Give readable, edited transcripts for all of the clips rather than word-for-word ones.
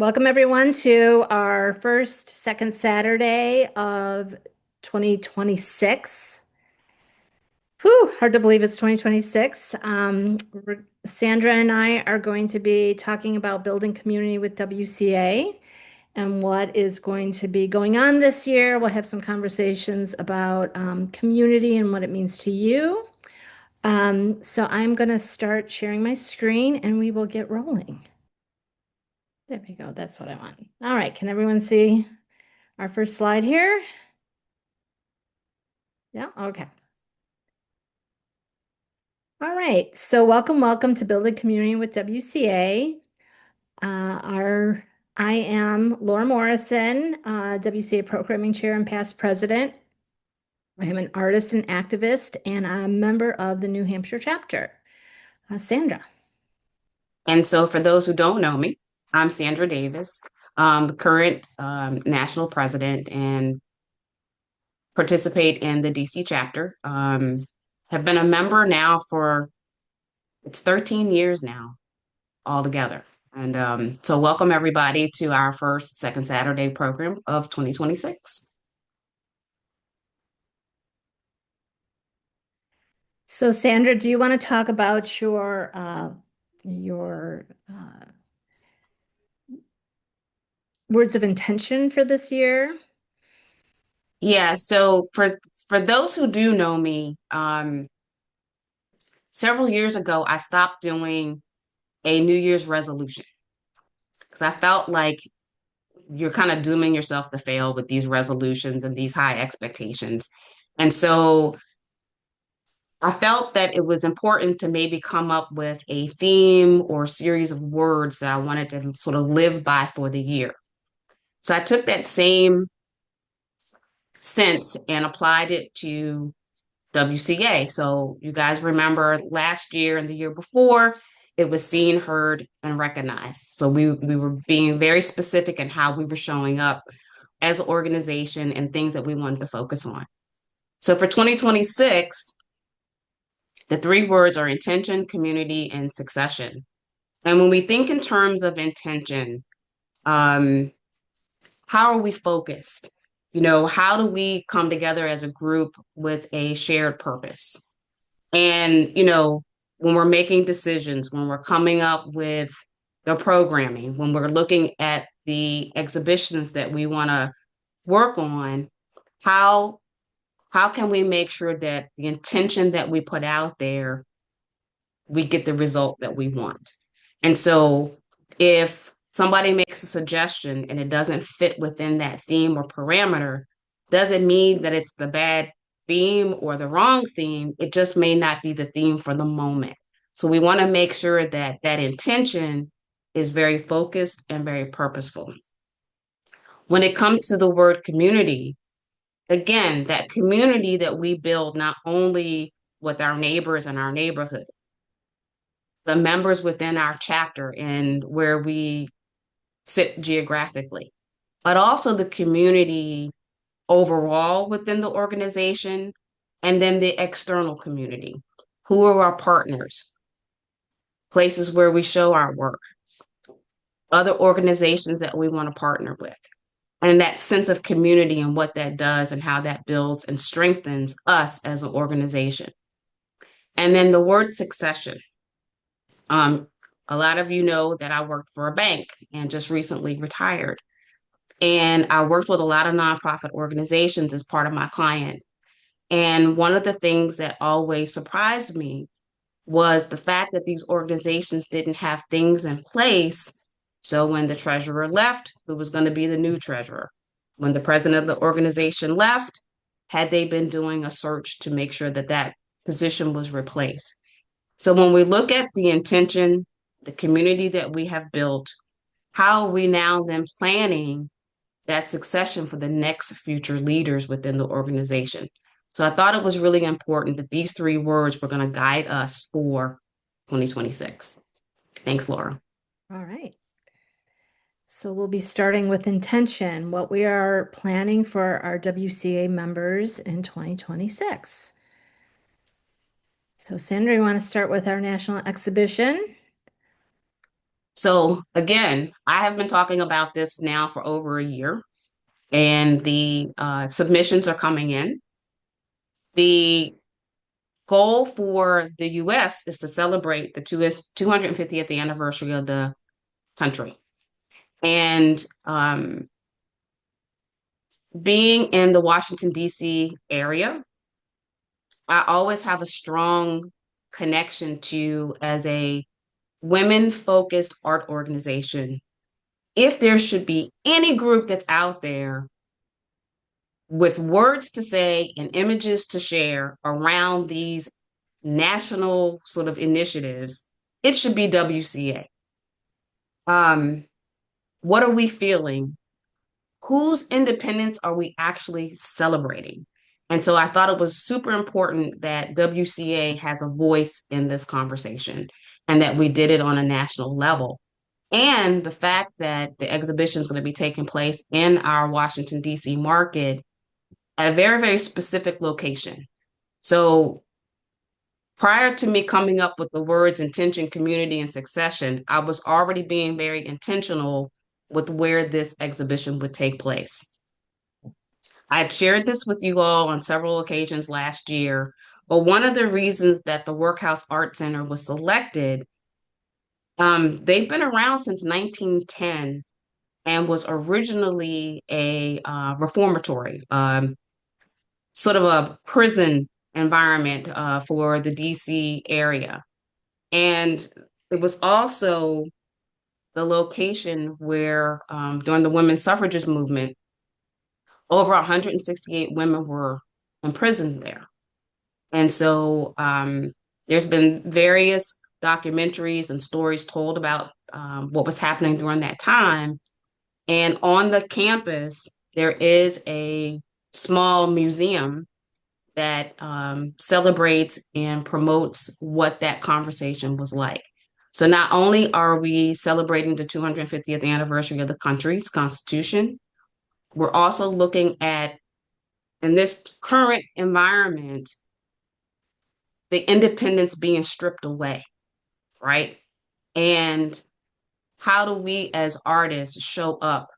Welcome everyone to our second Saturday of 2026. Whew, hard to believe it's 2026. Sandra and I are going to be talking about building community with WCA and what is going to be going on this year. We'll have some conversations about community and what it means to you. So I'm going to start sharing my screen and we will get rolling. There we go. That's what I want. All right. Can everyone see our first slide here? Yeah. Okay. All right. So welcome to Building Community with WCA. Our I am Laura Morrison, WCA Programming Chair and past president. I am an artist and activist, and a member of the New Hampshire chapter. Sandra. And so, for those who don't know me, I'm Sandra Davis, the current national president, and participate in the DC chapter. Have been a member now for it's 13 years now altogether. And so, welcome everybody to our first second Saturday program of 2026. So Sandra, do you want to talk about your words of intention for this year? Yeah, so for those who do know me, several years ago I stopped doing a New Year's resolution because I felt like you're kind of dooming yourself to fail with these resolutions and these high expectations. And so I felt that it was important to maybe come up with a theme or a series of words that I wanted to sort of live by for the year. So I took that same sense and applied it to WCA. So you guys remember last year and the year before, it was seen, heard, and recognized. So we were being very specific in how we were showing up as an organization and things that we wanted to focus on. So for 2026, the three words are intention, community, and succession. And when we think in terms of intention, um, how are we focused? How do we come together as a group with a shared purpose? And, when we're making decisions, when we're coming up with the programming, when we're looking at the exhibitions that we want to work on, how how can we make sure that the intention that we put out there, we get the result that we want? And so if somebody makes a suggestion and it doesn't fit within that theme or parameter, doesn't mean that it's the bad theme or the wrong theme. It just may not be the theme for the moment. So we want to make sure that that intention is very focused and very purposeful. When it comes to the word community, again, that community that we build not only with our neighbors and our neighborhood, the members within our chapter and where we sit geographically, but also the community overall within the organization, and then the external community. Who are our partners? Places where we show our work, other organizations that we want to partner with. And that sense of community and what that does and how that builds and strengthens us as an organization. And then the word succession. Um, a lot of you know that I worked for a bank and just recently retired. And I worked with a lot of nonprofit organizations as part of my client. And one of the things that always surprised me was the fact that these organizations didn't have things in place. So when the treasurer left, who was going to be the new treasurer? When the president of the organization left, had they been doing a search to make sure that that position was replaced? So when we look at the intention, the community that we have built, how are we now then planning that succession for the next future leaders within the organization? So I thought it was really important that these three words were going to guide us for 2026. Thanks, Laura. All right. So we'll be starting with intention, what we are planning for our WCA members in 2026. So Sandra, you want to start with our national exhibition? So again, I have been talking about this now for over a year, and the submissions are coming in. The goal for the US is to celebrate the 250th anniversary of the country. And being in the Washington, D.C. area, I always have a strong connection to, as a women focused art organization, if there should be any group that's out there with words to say and images to share around these national sort of initiatives, it should be WCA. Um, what are we feeling? Whose independence are we actually celebrating? And so I thought it was super important that WCA has a voice in this conversation and that we did it on a national level. And the fact that the exhibition is going to be taking place in our Washington, D.C. market at a very, very specific location. So prior to me coming up with the words intention, community, and succession, I was already being very intentional with where this exhibition would take place. I had shared this with you all on several occasions last year, but one of the reasons that the Workhouse Art Center was selected, they've been around since 1910 and was originally a reformatory, sort of a prison environment for the DC area. And it was also the location where, during the women's suffragist movement, over 168 women were imprisoned there. And so there's been various documentaries and stories told about what was happening during that time. And on the campus, there is a small museum that celebrates and promotes what that conversation was like. So not only are we celebrating the 250th anniversary of the country's constitution, we're also looking at, in this current environment, the independence being stripped away, right? And how do we as artists show up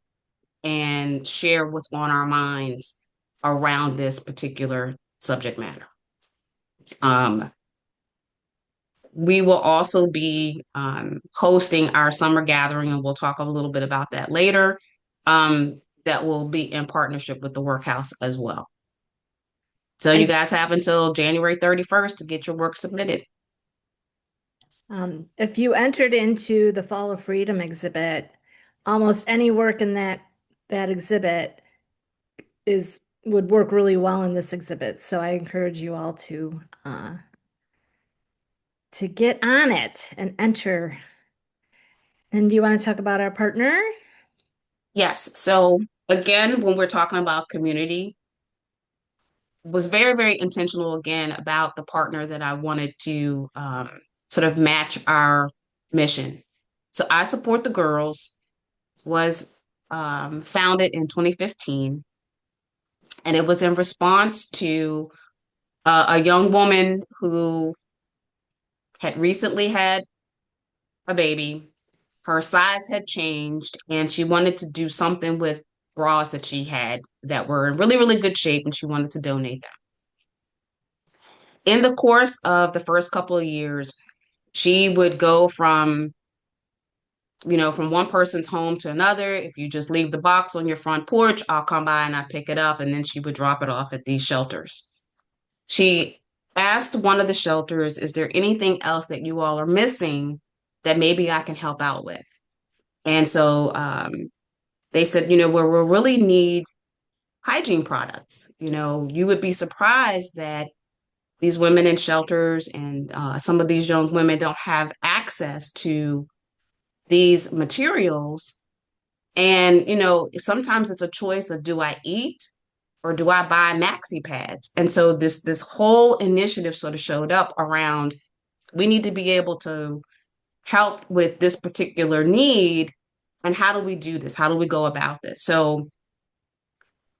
and share what's on our minds around this particular subject matter? Um, we will also be hosting our summer gathering, and we'll talk a little bit about that later. That will be in partnership with the workhouse as well. So you I guys have until January 31st to get your work submitted. If you entered into the Fall of Freedom exhibit, almost any work in that exhibit is would work really well in this exhibit. So I encourage you all to get on it and enter. And do you want to talk about our partner? Yes. So again, when we're talking about community, was very, very intentional again about the partner that I wanted to sort of match our mission. So I Support the Girls was founded in 2015, and it was in response to a young woman who had recently had a baby. Her size had changed, and she wanted to do something with bras that she had that were in really, really good shape, and she wanted to donate them. In the course of the first couple of years, she would go from one person's home to another. If you just leave the box on your front porch, I'll come by and I pick it up. And then she would drop it off at these shelters. She asked one of the shelters, is there anything else that you all are missing that maybe I can help out with? And so they said, where we really need hygiene products. You would be surprised that these women in shelters and some of these young women don't have access to these materials. And, sometimes it's a choice of, do I eat or do I buy maxi pads? And so this whole initiative sort of showed up around, we need to be able to help with this particular need. And how do we do this? How do we go about this? So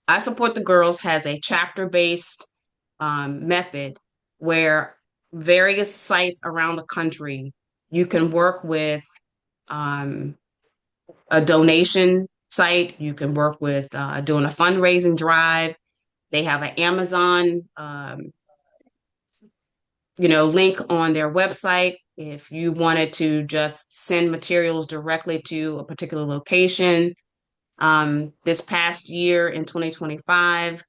I Support the Girls has a chapter-based method where various sites around the country you can work with um, a donation site. You can work with doing a fundraising drive. They have an Amazon, link on their website. If you wanted to just send materials directly to a particular location, this past year in 2025,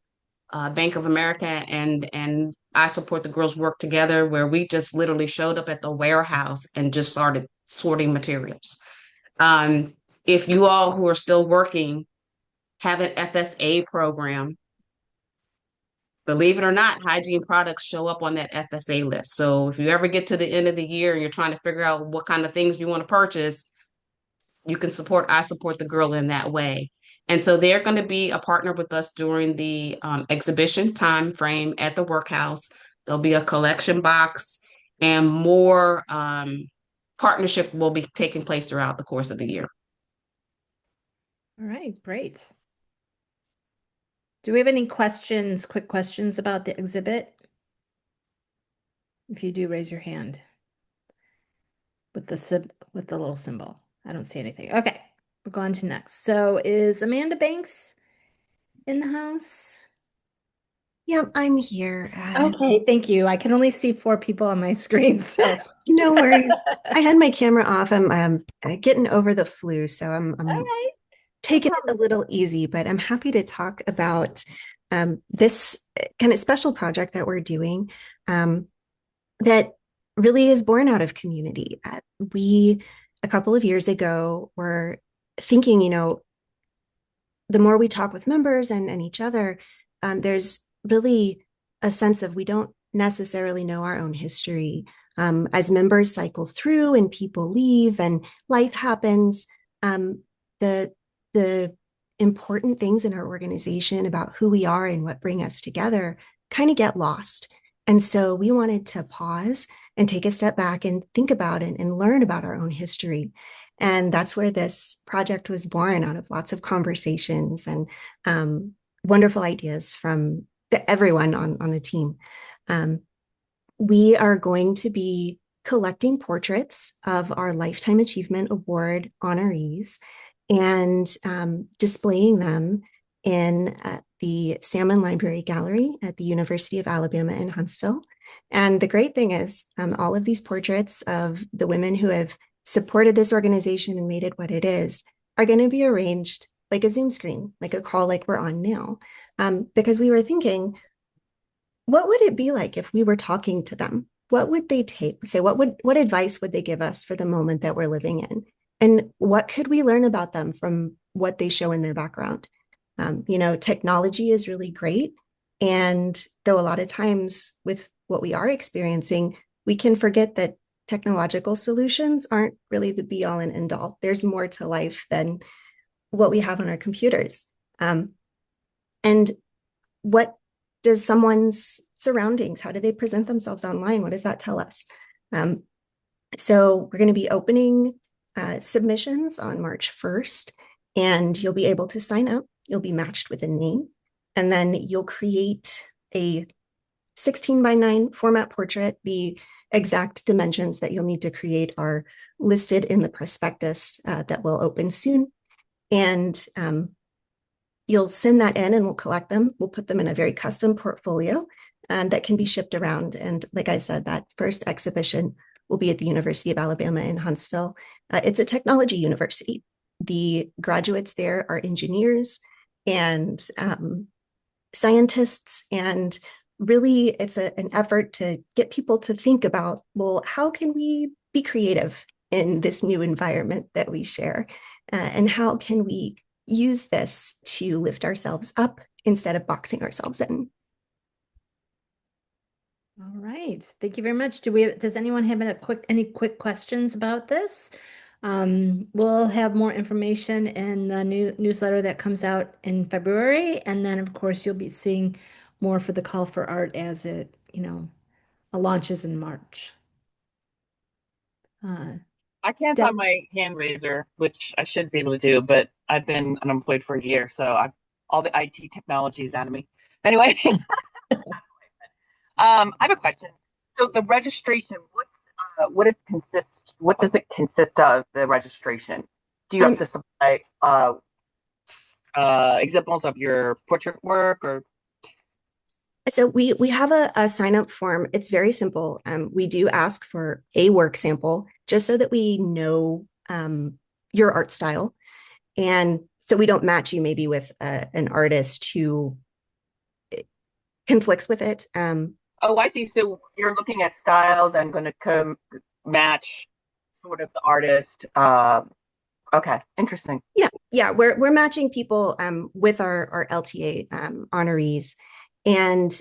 Bank of America and I Support the Girls work together where we just literally showed up at the warehouse and just started sorting materials. Um, if you all who are still working have an FSA program, believe it or not, hygiene products show up on that FSA list. So if you ever get to the end of the year and you're trying to figure out what kind of things you want to purchase, you can support I Support the Girl in that way. And so they're going to be a partner with us during the exhibition time frame at the workhouse. There'll be a collection box and more partnership will be taking place throughout the course of the year. All right, great. Do we have any questions, quick questions about the exhibit? If you do, raise your hand with with the little symbol. I don't see anything. Okay, we're going to next. So is Amanda Banks in the house? Yep, I'm here. Okay, thank you. I can only see four people on my screen, so. No worries. I had my camera off. I'm getting over the flu, so All I'm right, no taking it a problem. little easy, but I'm happy to talk about this kind of special project that we're doing um, that really is born out of community. We, a couple of years ago, were thinking, the more we talk with members and each other, there's really a sense of we don't necessarily know our own history. As members cycle through and people leave and life happens, the the important things in our organization about who we are and what bring us together kind of get lost. And so we wanted to pause and take a step back and think about it and learn about our own history. And that's where this project was born out of lots of conversations and wonderful ideas from everyone on the team. Um, we are going to be collecting portraits of our Lifetime Achievement Award honorees and displaying them in the Salmon Library Gallery at the University of Alabama in Huntsville. And the great thing is, all of these portraits of the women who have supported this organization and made it what it is are going to be arranged like a Zoom screen, like a call like we're on now. Because we were thinking, what would it be like if we were talking to them? What would they say? What advice would they give us for the moment that we're living in? And what could we learn about them from what they show in their background? Technology is really great. And though a lot of times with what we are experiencing, we can forget that technological solutions aren't really the be all and end all. There's more to life than what we have on our computers. And what does someone's surroundings, how do they present themselves online? What does that tell us? So we're going to be opening submissions on March 1st, and you'll be able to sign up. You'll be matched with a name, and then you'll create a 16 by 9 format portrait. The exact dimensions that you'll need to create are listed in the prospectus that will open soon. And you'll send that in and we'll collect them. We'll put them in a very custom portfolio that can be shipped around. And like I said, that first exhibition will be at the University of Alabama in Huntsville. It's a technology university. The graduates there are engineers and scientists, and really it's an effort to get people to think about, well, how can we be creative in this new environment that we share? And how can we use this to lift ourselves up instead of boxing ourselves in? All right. Thank you very much. Does anyone have any quick questions about this? We'll have more information in the new newsletter that comes out in February. And then, of course, you'll be seeing more for the call for art as it, launches in March. Uh, I can't Deb, find my hand raiser, which I should be able to do, but I've been unemployed for a year, so I've all the IT technology is out of me. Anyway, I have a question. So the registration, what's What does it consist of, the registration? Do you have Um, to supply examples of your portrait work, or so we have a sign up form. It's very simple. We do ask for a work sample just so that we know your art style, and so we don't match you maybe with an artist who conflicts with it. oh, I see. So you're looking at styles and going to match sort of the artist. Okay, interesting. Yeah, we're matching people with our LTA honorees, and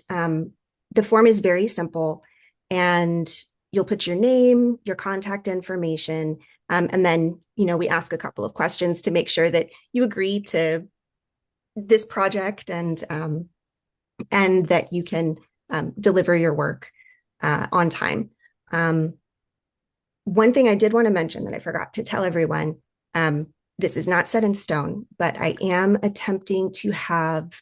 the form is very simple. And you'll put your name, your contact information, and then we ask a couple of questions to make sure that you agree to this project and that you can deliver your work on time. Um, One thing I did want to mention that I forgot to tell everyone, this is not set in stone, but I am attempting to have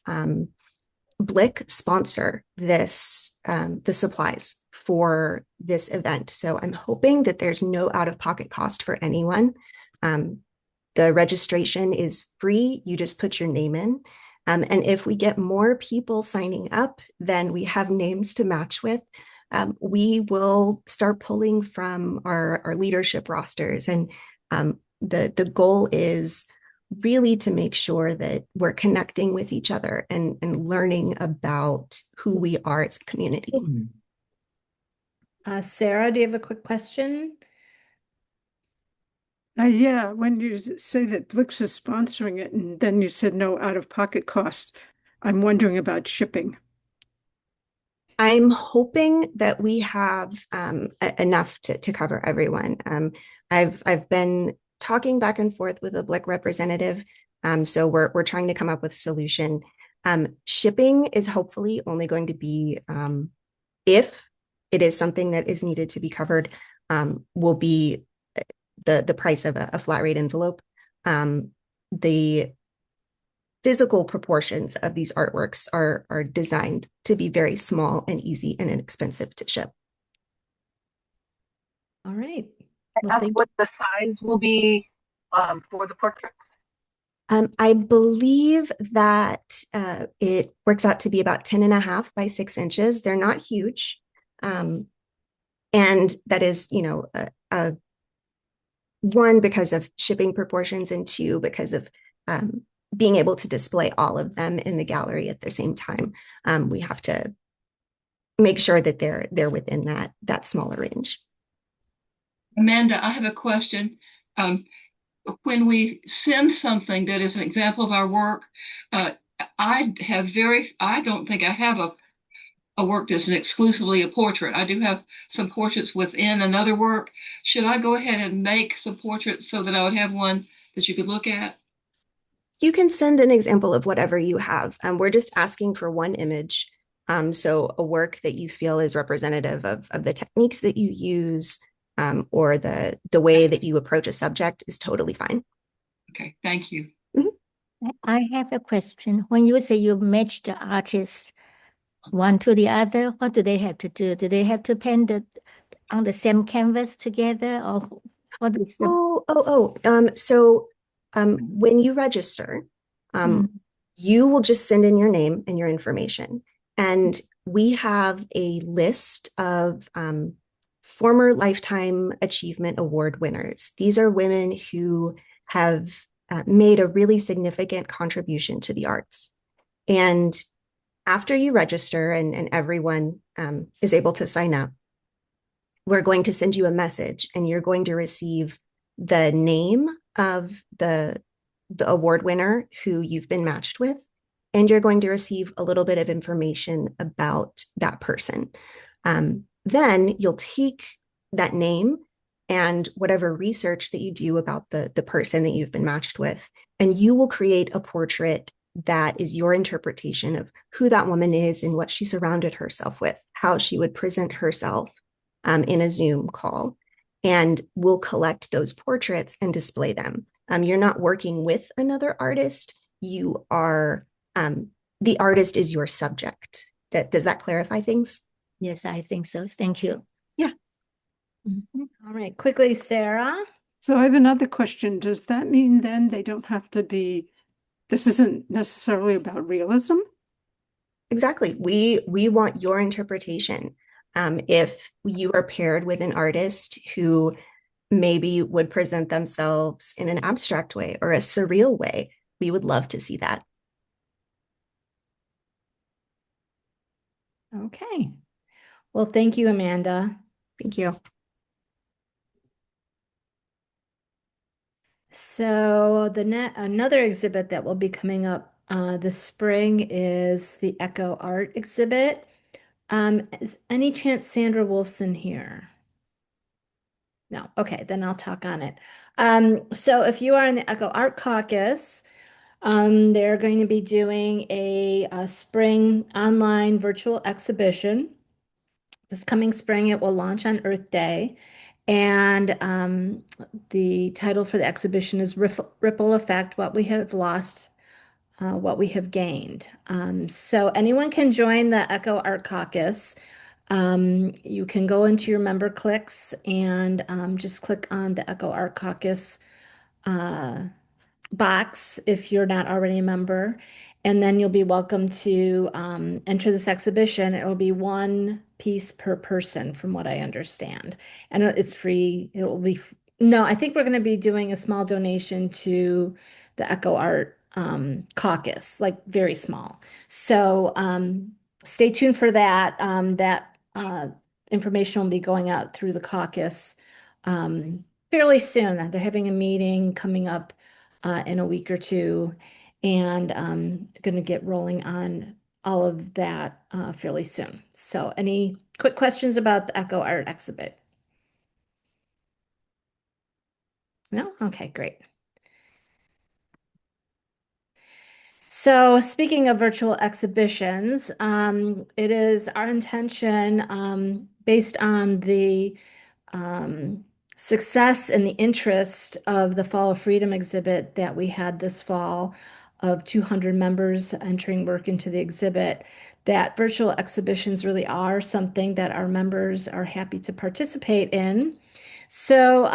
Blick sponsor the supplies for this event. So I'm hoping that there's no out-of-pocket cost for anyone. The registration is free. You just put your name in. And if we get more people signing up, then we have names to match with. We will start pulling from our leadership rosters. And the goal is really to make sure that we're connecting with each other and learning about who we are as a community. Sarah, do you have a quick question? Yeah, when you say that Blix is sponsoring it, and then you said no out-of-pocket costs, I'm wondering about shipping. I'm hoping that we have enough to cover everyone. I've been talking back and forth with a Blick representative, so we're trying to come up with a solution. Shipping is hopefully only going to be, if it is something that is needed to be covered, will be the price of a flat rate envelope. The physical proportions of these artworks are designed to be very small and easy and inexpensive to ship. All right. Well, That's thank what the size will be for the portrait. I believe that it works out to be about 10.5 by 6 inches. They're not huge. And that is, one, because of shipping proportions, and two, because of being able to display all of them in the gallery at the same time. We have to make sure that they're within that smaller range. Amanda, I have a question. When we send something that is an example of our work, I don't think I have a work that's exclusively a portrait. I do have some portraits within another work. Should I go ahead and make some portraits so that I would have one that you could look at? You can send an example of whatever you have. We're just asking for one image. So a work that you feel is representative of the techniques that you use, or the way that you approach a subject is totally fine. Okay, thank you. I have a question. When you say you match the artists one to the other, what do they have to do? Do they have to paint on the same canvas together, or what is the? So when you register, you will just send in your name and your information. And we have a list of former Lifetime Achievement Award winners. These are women who have made a really significant contribution to the arts. And after you register and everyone is able to sign up, we're going to send you a message, and you're going to receive the name of the award winner who you've been matched with, and you're going to receive a little bit of information about that person. Then you'll take that name and whatever research that you do about the person that you've been matched with, and you will create a portrait that is your interpretation of who that woman is and what she surrounded herself with, how she would present herself in a Zoom call. And we'll collect those portraits and display them. You're not working with another artist. You are, the artist is your subject. Does that clarify things? Yes, I think so. Thank you. Yeah. Mhm. All right, quickly, Sarah. So I have another question. Does that mean then they don't have to be, this isn't necessarily about realism? Exactly. We want your interpretation. If you are paired with an artist who maybe would present themselves in an abstract way or a surreal way, we would love to see that. Okay. Well, thank you, Amanda. Thank you. So the net another exhibit that will be coming up this spring is the Echo Art exhibit. Is any chance Sandra Wolfson here? No. Okay, then I'll talk on it. So if you are in the Echo Art Caucus, they're going to be doing a spring online virtual exhibition. This coming spring, it will launch on Earth Day. And the title for the exhibition is Ripple Effect, What We Have Lost, What We Have Gained. So anyone can join the Echo Art Caucus. You can go into your member clicks and just click on the Echo Art Caucus uh, box if you're not already a member. And then you'll be welcome to enter this exhibition. It will be one piece per person, from what I understand. And it's free. It will be, no, I think we're going to be doing a small donation to the Echo Art Caucus, like very small. So stay tuned for that. That information will be going out through the caucus fairly soon. They're having a meeting coming up in a week or two, and going to get rolling on all of that fairly soon. So, any quick questions about the Echo Art exhibit? No? Okay, great. So, speaking of virtual exhibitions, it is our intention, based on the um, success and the interest of the Fall of Freedom exhibit that we had this fall, of 200 members entering work into the exhibit, that virtual exhibitions really are something that our members are happy to participate in. So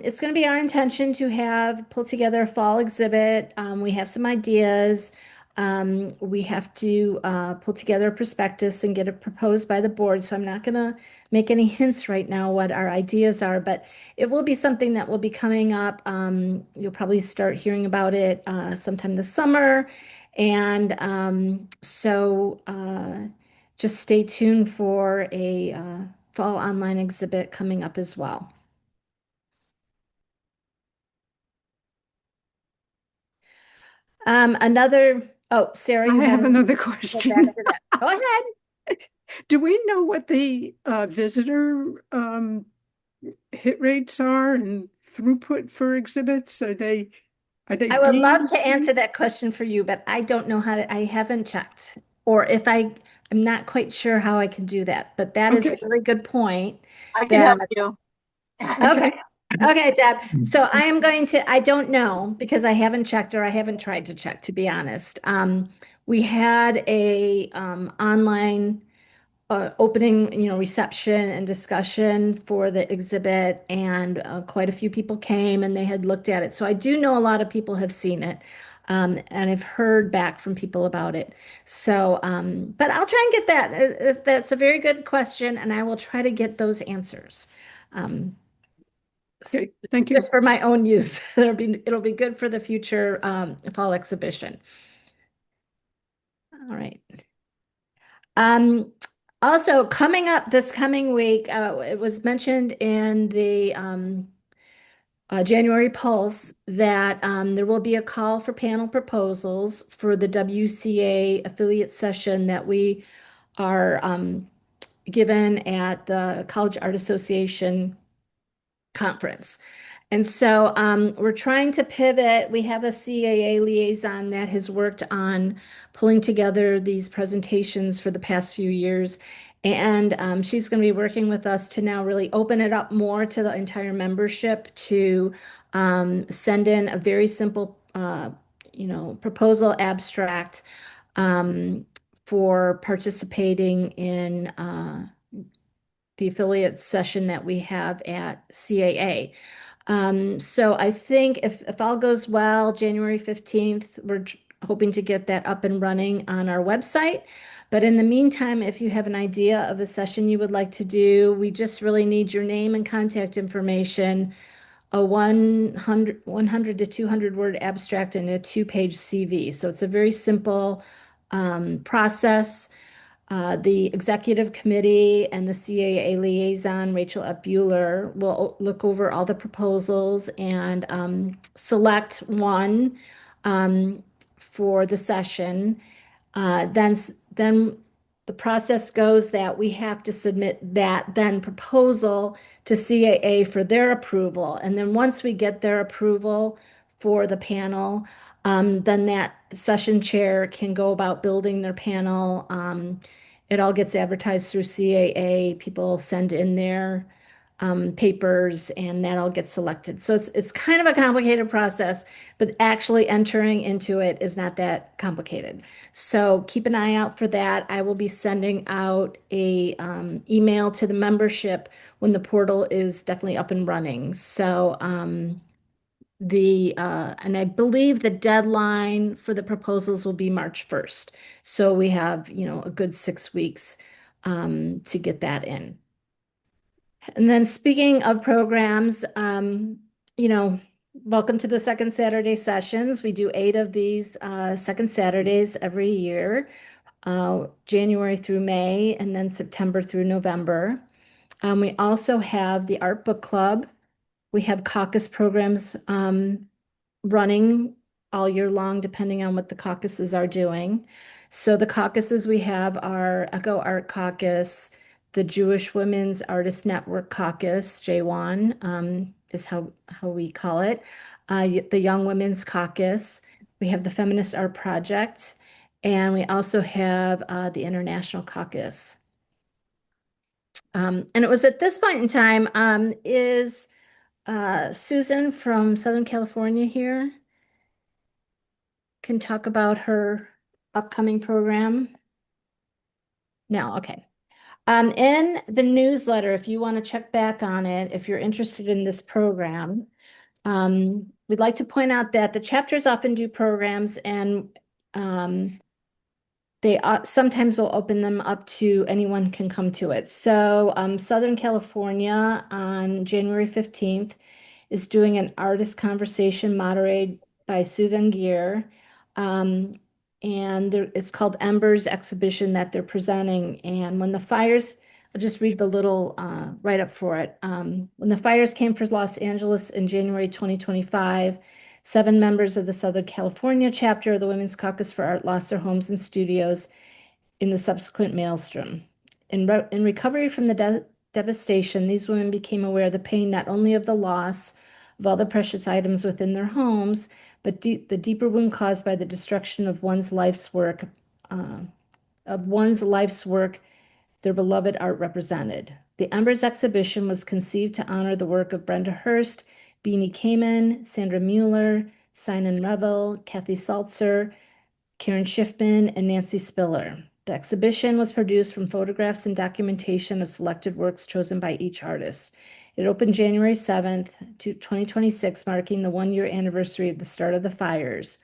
it's going to be our intention to have pull together a fall exhibit. We have some ideas. We have to pull together a prospectus and get it proposed by the board. So I'm not going to make any hints right now what our ideas are, but it will be something that will be coming up. You'll probably start hearing about it sometime this summer. And just stay tuned for a fall online exhibit coming up as well. Sarah, I you had have another go back question. to that. Go ahead. Do we know what the visitor hit rates are and throughput for exhibits? Are they I would being love to received? answer that question for you, but I don't know how to, I haven't checked. Or if I'm not quite sure how I can do that, but that is a Okay, really good point I can help that, you. okay. okay. Okay, Deb. So I am going to, I don't know because I haven't checked or I haven't tried to check, to be honest. We had a online opening, reception and discussion for the exhibit, and quite a few people came and they had looked at it. So I do know a lot of people have seen it, and I've heard back from people about it. So, but I'll try and get that. That's a very good question, and I will try to get those answers. Um, Okay, thank you. just for my own use. It'll be good for the future fall exhibition. All right. Um, Also coming up this coming week, it was mentioned in the January Pulse that there will be a call for panel proposals for the WCA affiliate session that we are given at the College Art Association conference. And so we're trying to pivot. We have a CAA liaison that has worked on pulling together these presentations for the past few years. And she's going to be working with us to now really open it up more to the entire membership to send in a very simple, proposal abstract um, for participating in the affiliate session that we have at CAA. So I think if all goes well, January 15th, we're hoping to get that up and running on our website. But in the meantime, if you have an idea of a session you would like to do, we just really need your name and contact information, a 100 to 200 word abstract, and a 2-page CV. So it's a very simple process. The executive committee and the CAA liaison, Rachel F. Bueller, will look over all the proposals and select one um, for the session. Then the process goes that we have to submit that then proposal to CAA for their approval. And then once we get their approval for the panel, then that session chair can go about building their panel. It all gets advertised through CAA. People send in their papers, and that all gets selected. So it's kind of a complicated process, but actually entering into it is not that complicated. So keep an eye out for that. I will be sending out a email to the membership when the portal is definitely up and running. So and I believe the deadline for the proposals will be March 1st. So we have, a good 6 weeks to get that in. And then speaking of programs, you know, welcome to the second Saturday sessions. We do 8 of these second Saturdays every year, January through May, and then September through November. We also have the Art Book Club. We have caucus programs running all year long, depending on what the caucuses are doing. So the caucuses we have are Echo Art Caucus, the Jewish Women's Artist Network Caucus, J1 is how we call it, the Young Women's Caucus. We have the Feminist Art Project, and we also have the International Caucus. And it was at this point in time, is Susan from Southern California here? Can talk about her upcoming program? No, okay. In the newsletter, if you want to check back on it, if you're interested in this program, we'd like to point out that the chapters often do programs, and they sometimes will open them up to anyone can come to it. So Southern California on January 15th is doing an artist conversation moderated by Sue Van Geer. And it's called Embers exhibition that they're presenting. And when the fires, I'll just read the little write-up for it. When the fires came for Los Angeles in January 2025, 7 members of the Southern California chapter of the Women's Caucus for Art lost their homes and studios in the subsequent maelstrom. In recovery from the devastation, these women became aware of the pain not only of the loss of all the precious items within their homes, but the deeper wound caused by the destruction of one's life's work, their beloved art represented. The Embers exhibition was conceived to honor the work of Brenda Hurst, Beanie Kamen, Sandra Mueller, Simon Revel, Kathy Saltzer, Karen Schiffman, and Nancy Spiller. The exhibition was produced from photographs and documentation of selected works chosen by each artist. It opened January 7th, 2026, marking the 1-year anniversary of the start of the fires.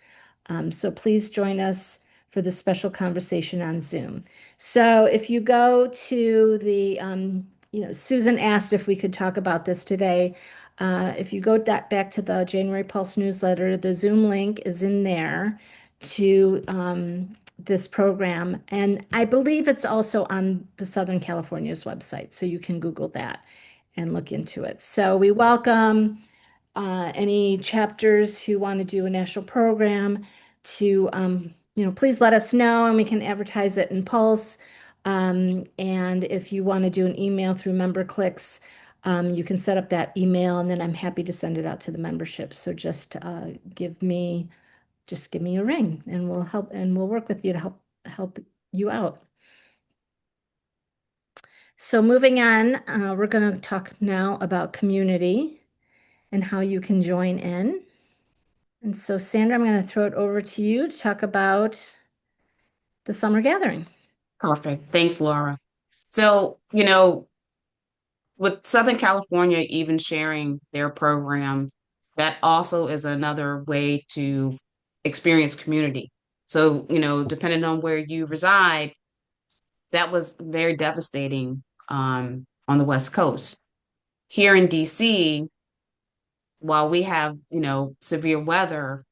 So please join us for this special conversation on Zoom. So if you go to the, Susan asked if we could talk about this today. If you go back to the January Pulse newsletter, the Zoom link is in there to this program. And I believe it's also on the Southern California's website, so you can Google that and look into it. So we welcome any chapters who want to do a national program to, please let us know, and we can advertise it in Pulse. And if you want to do an email through MemberClicks, you can set up that email, and then I'm happy to send it out to the membership. So just give me a ring, and we'll help, and we'll work with you to help you out. So moving on, we're going to talk now about community and how you can join in. And so, Sandra, I'm going to throw it over to you to talk about the summer gathering. Perfect. Thanks, Laura. So, with Southern California even sharing their program, that also is another way to experience community. So, depending on where you reside, that was very devastating on the West Coast. Here in DC, while we have, severe weather,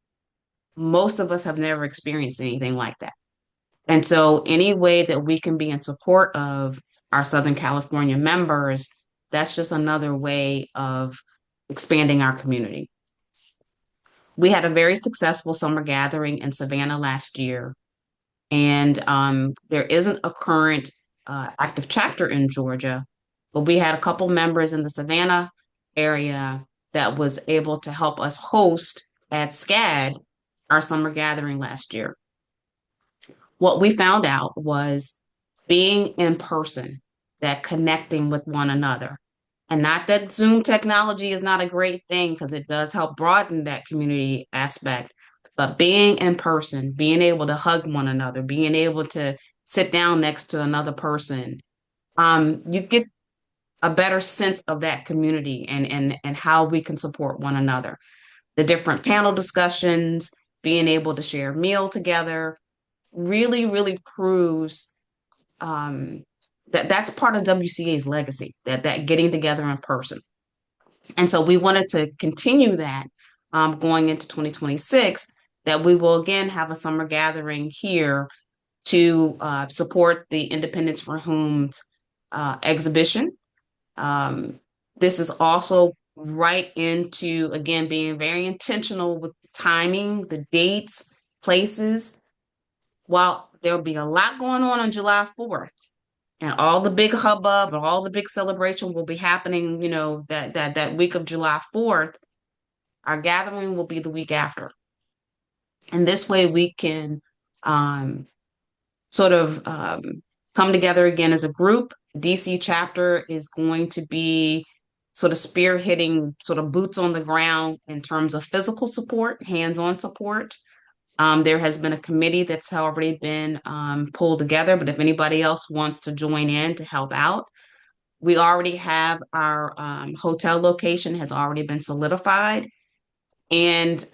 most of us have never experienced anything like that. And so, any way that we can be in support of our Southern California members, that's just another way of expanding our community. We had a very successful summer gathering in Savannah last year, and there isn't a current active chapter in Georgia, but we had a couple members in the Savannah area that was able to help us host at SCAD our summer gathering last year. What we found out was being in person, that connecting with one another. And not that Zoom technology is not a great thing, because it does help broaden that community aspect, but being in person, being able to hug one another, being able to sit down next to another person, you get a better sense of that community and how we can support one another. The different panel discussions, being able to share a meal together, really, really proves that's part of WCA's legacy, that getting together in person. And so we wanted to continue that going into 2026, that we will again have a summer gathering here to support the Independence for Whom's exhibition. This is also right into, again, being very intentional with the timing, the dates, places. While there'll be a lot going on July 4th, and all the big hubbub and all the big celebration will be happening, that week of July 4th, our gathering will be the week after. And this way we can sort of come together again as a group. DC chapter is going to be sort of spearheading, sort of boots on the ground in terms of physical support, hands-on support. There has been a committee that's already been pulled together, but if anybody else wants to join in to help out, we already have our hotel location has already been solidified. And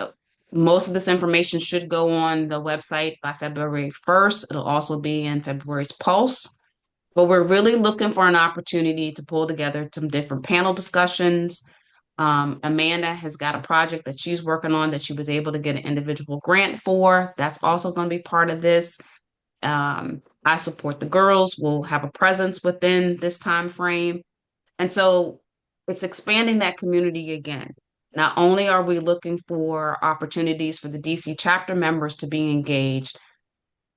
most of this information should go on the website by February 1st. It'll also be in February's Pulse. But we're really looking for an opportunity to pull together some different panel discussions. Amanda has got a project that she's working on that she was able to get an individual grant for. That's also going to be part of this. I support the girls. We'll have a presence within this time frame. And so it's expanding that community again. Not only are we looking for opportunities for the DC chapter members to be engaged,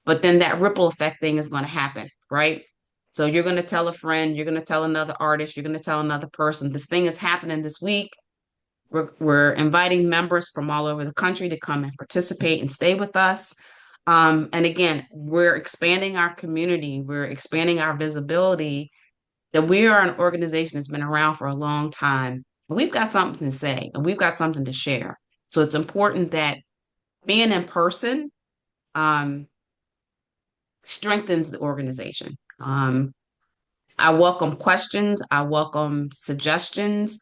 but then that ripple effect thing is going to happen, right? So you're going to tell a friend, you're going to tell another artist, you're going to tell another person, this thing is happening this week. We're inviting members from all over the country to come and participate and stay with us. And again, we're expanding our community, we're expanding our visibility, that we are an organization that's been around for a long time. We've got something to say and we've got something to share. So it's important that being in person strengthens the organization. I welcome questions. I welcome suggestions.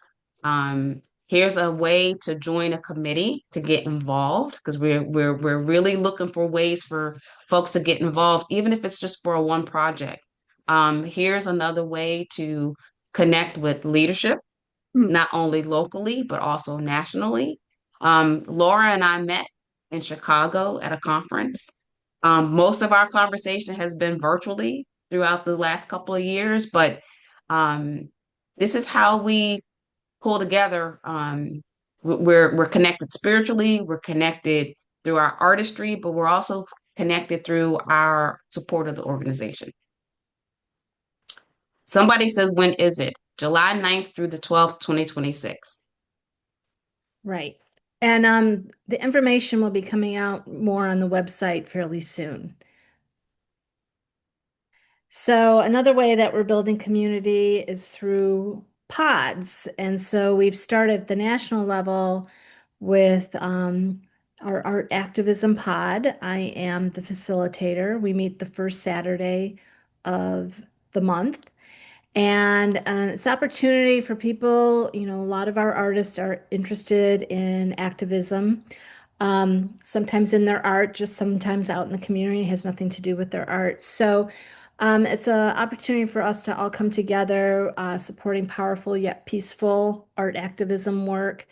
Here's a way to join a committee to get involved, because we're really looking for ways for folks to get involved, even if it's just for a one project. Here's another way to connect with leadership, not only locally, but also nationally. Laura and I met in Chicago at a conference. Most of our conversation has been virtually throughout the last couple of years, but this is how we pull together. We're connected spiritually, we're connected through our artistry, but we're also connected through our support of the organization. Somebody said, when is it? July 9th through the 12th, 2026. Right. And the information will be coming out more on the website fairly soon. So another way that we're building community is through pods. And so we've started at the national level with our art activism pod. I am the facilitator. We meet the first Saturday of the month. And it's opportunity for people, a lot of our artists are interested in activism, sometimes in their art, just sometimes out in the community. It has nothing to do with their art. So it's an opportunity for us to all come together, supporting powerful yet peaceful art activism work.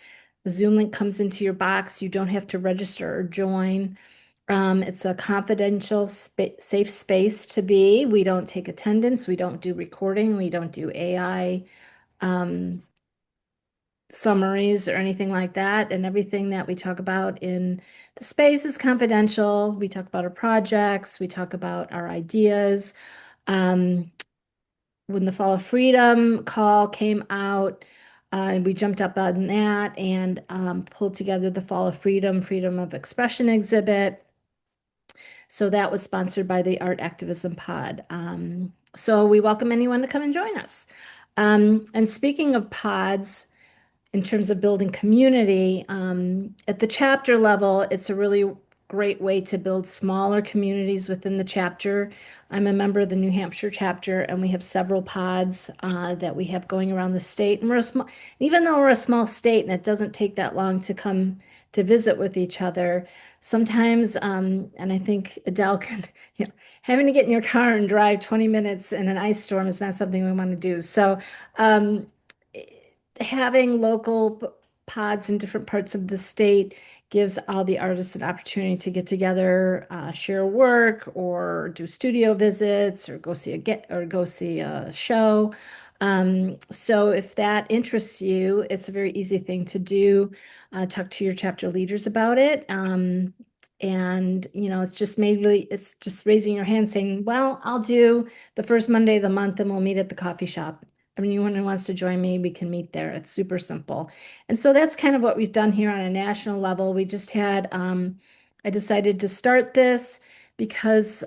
The Zoom link comes into your box. You don't have to register or join. It's a confidential, safe space to be. We don't take attendance. We don't do recording. We don't do AI um, summaries or anything like that. And everything that we talk about in the space is confidential. We talk about our projects. We talk about our ideas. Um, when the Fall of Freedom call came out, we jumped up on that and pulled together the Fall of Freedom, Freedom of Expression exhibit. So that was sponsored by the Art Activism Pod. So we welcome anyone to come and join us. And speaking of pods, in terms of building community, at the chapter level, it's a really great way to build smaller communities within the chapter. I'm a member of the New Hampshire chapter, and we have several pods that we have going around the state. And even though we're a small state and it doesn't take that long to come to visit with each other, sometimes, and I think Adele can, having to get in your car and drive 20 minutes in an ice storm is not something we want to do. So, um, having local pods in different parts of the state gives all the artists an opportunity to get together, share work, or do studio visits, or go see a show. So if that interests you, it's a very easy thing to do. Talk to your chapter leaders about it. And it's just raising your hand saying, well, I'll do the first Monday of the month and we'll meet at the coffee shop. Anyone who wants to join me, we can meet there. It's super simple. And so that's kind of what we've done here on a national level. We just had, I decided to start this because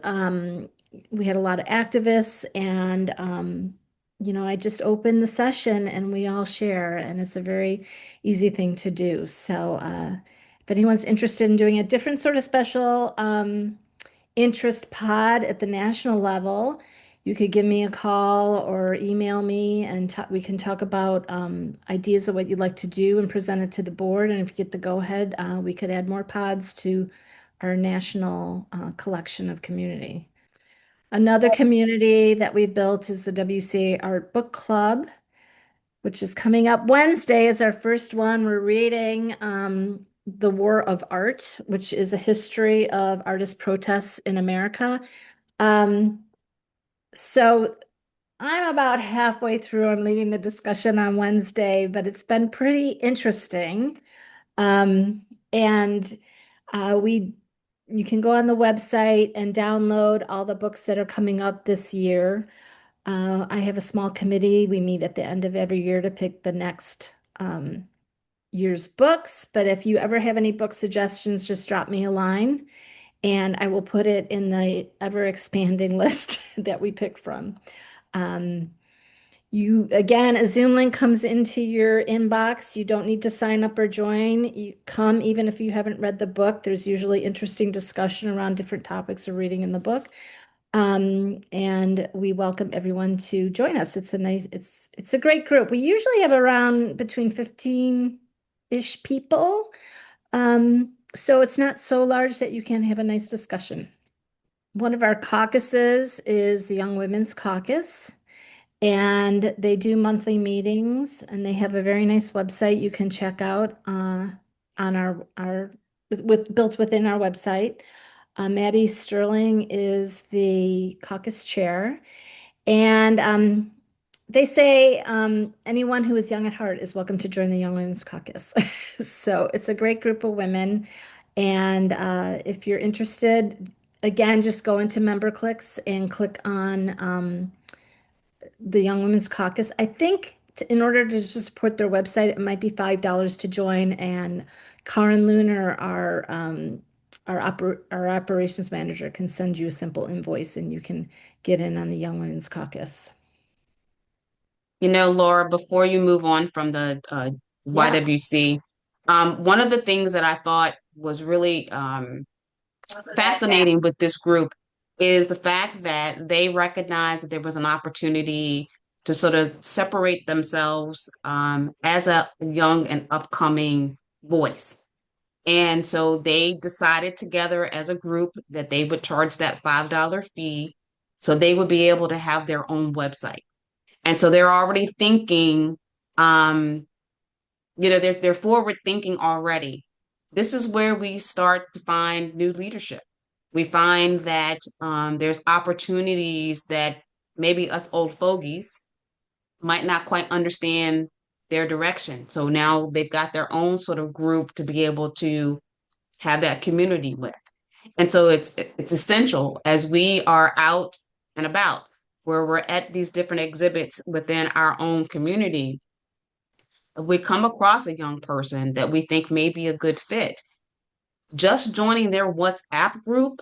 we had a lot of activists and, I just opened the session and we all share, and it's a very easy thing to do. So if anyone's interested in doing a different sort of special interest pod at the national level, you could give me a call or email me and we can talk about ideas of what you'd like to do and present it to the board. And if you get the go ahead, we could add more pods to our national collection of community. Another community that we built is the WCA Art Book Club, which is coming up Wednesday is our first one. We're reading The War of Art, which is a history of artist protests in America. So I'm about halfway through. I'm leading the discussion on Wednesday, but it's been pretty interesting. And we you can go on the website and download all the books that are coming up this year. I have a small committee. We meet at the end of every year to pick the next year's books. But if you ever have any book suggestions, just drop me a line and I will put it in the ever expanding list that we pick from. A Zoom link comes into your inbox. You don't need to sign up or join. You come even if you haven't read the book. There's usually interesting discussion around different topics of reading in the book. And we welcome everyone to join us. It's a great group. We usually have around between 15-ish people. So it's not so large that you can't have a nice discussion. One of our caucuses is the Young Women's Caucus, and they do monthly meetings, and they have a very nice website you can check out on our built within our website. Maddie Sterling is the caucus chair, and they say anyone who is young at heart is welcome to join the Young Women's Caucus. So it's a great group of women. And if you're interested, again, just go into member clicks and click on the Young Women's Caucus. I think in order to support their website, it might be $5 to join. And Karen Lunar, our operations manager, can send you a simple invoice and you can get in on the Young Women's Caucus. Laura, before you move on from the Yeah. YWC, one of the things that I thought was really fascinating with this group is the fact that they recognized that there was an opportunity to sort of separate themselves as a young and upcoming voice. And so they decided together as a group that they would charge that $5 fee so they would be able to have their own website. And so they're already thinking, they're forward thinking already. This is where we start to find new leadership. We find that there's opportunities that maybe us old fogies might not quite understand their direction. So now they've got their own sort of group to be able to have that community with. And so it's essential as we are out and about, where we're at these different exhibits within our own community. If we come across a young person that we think may be a good fit, just joining their WhatsApp group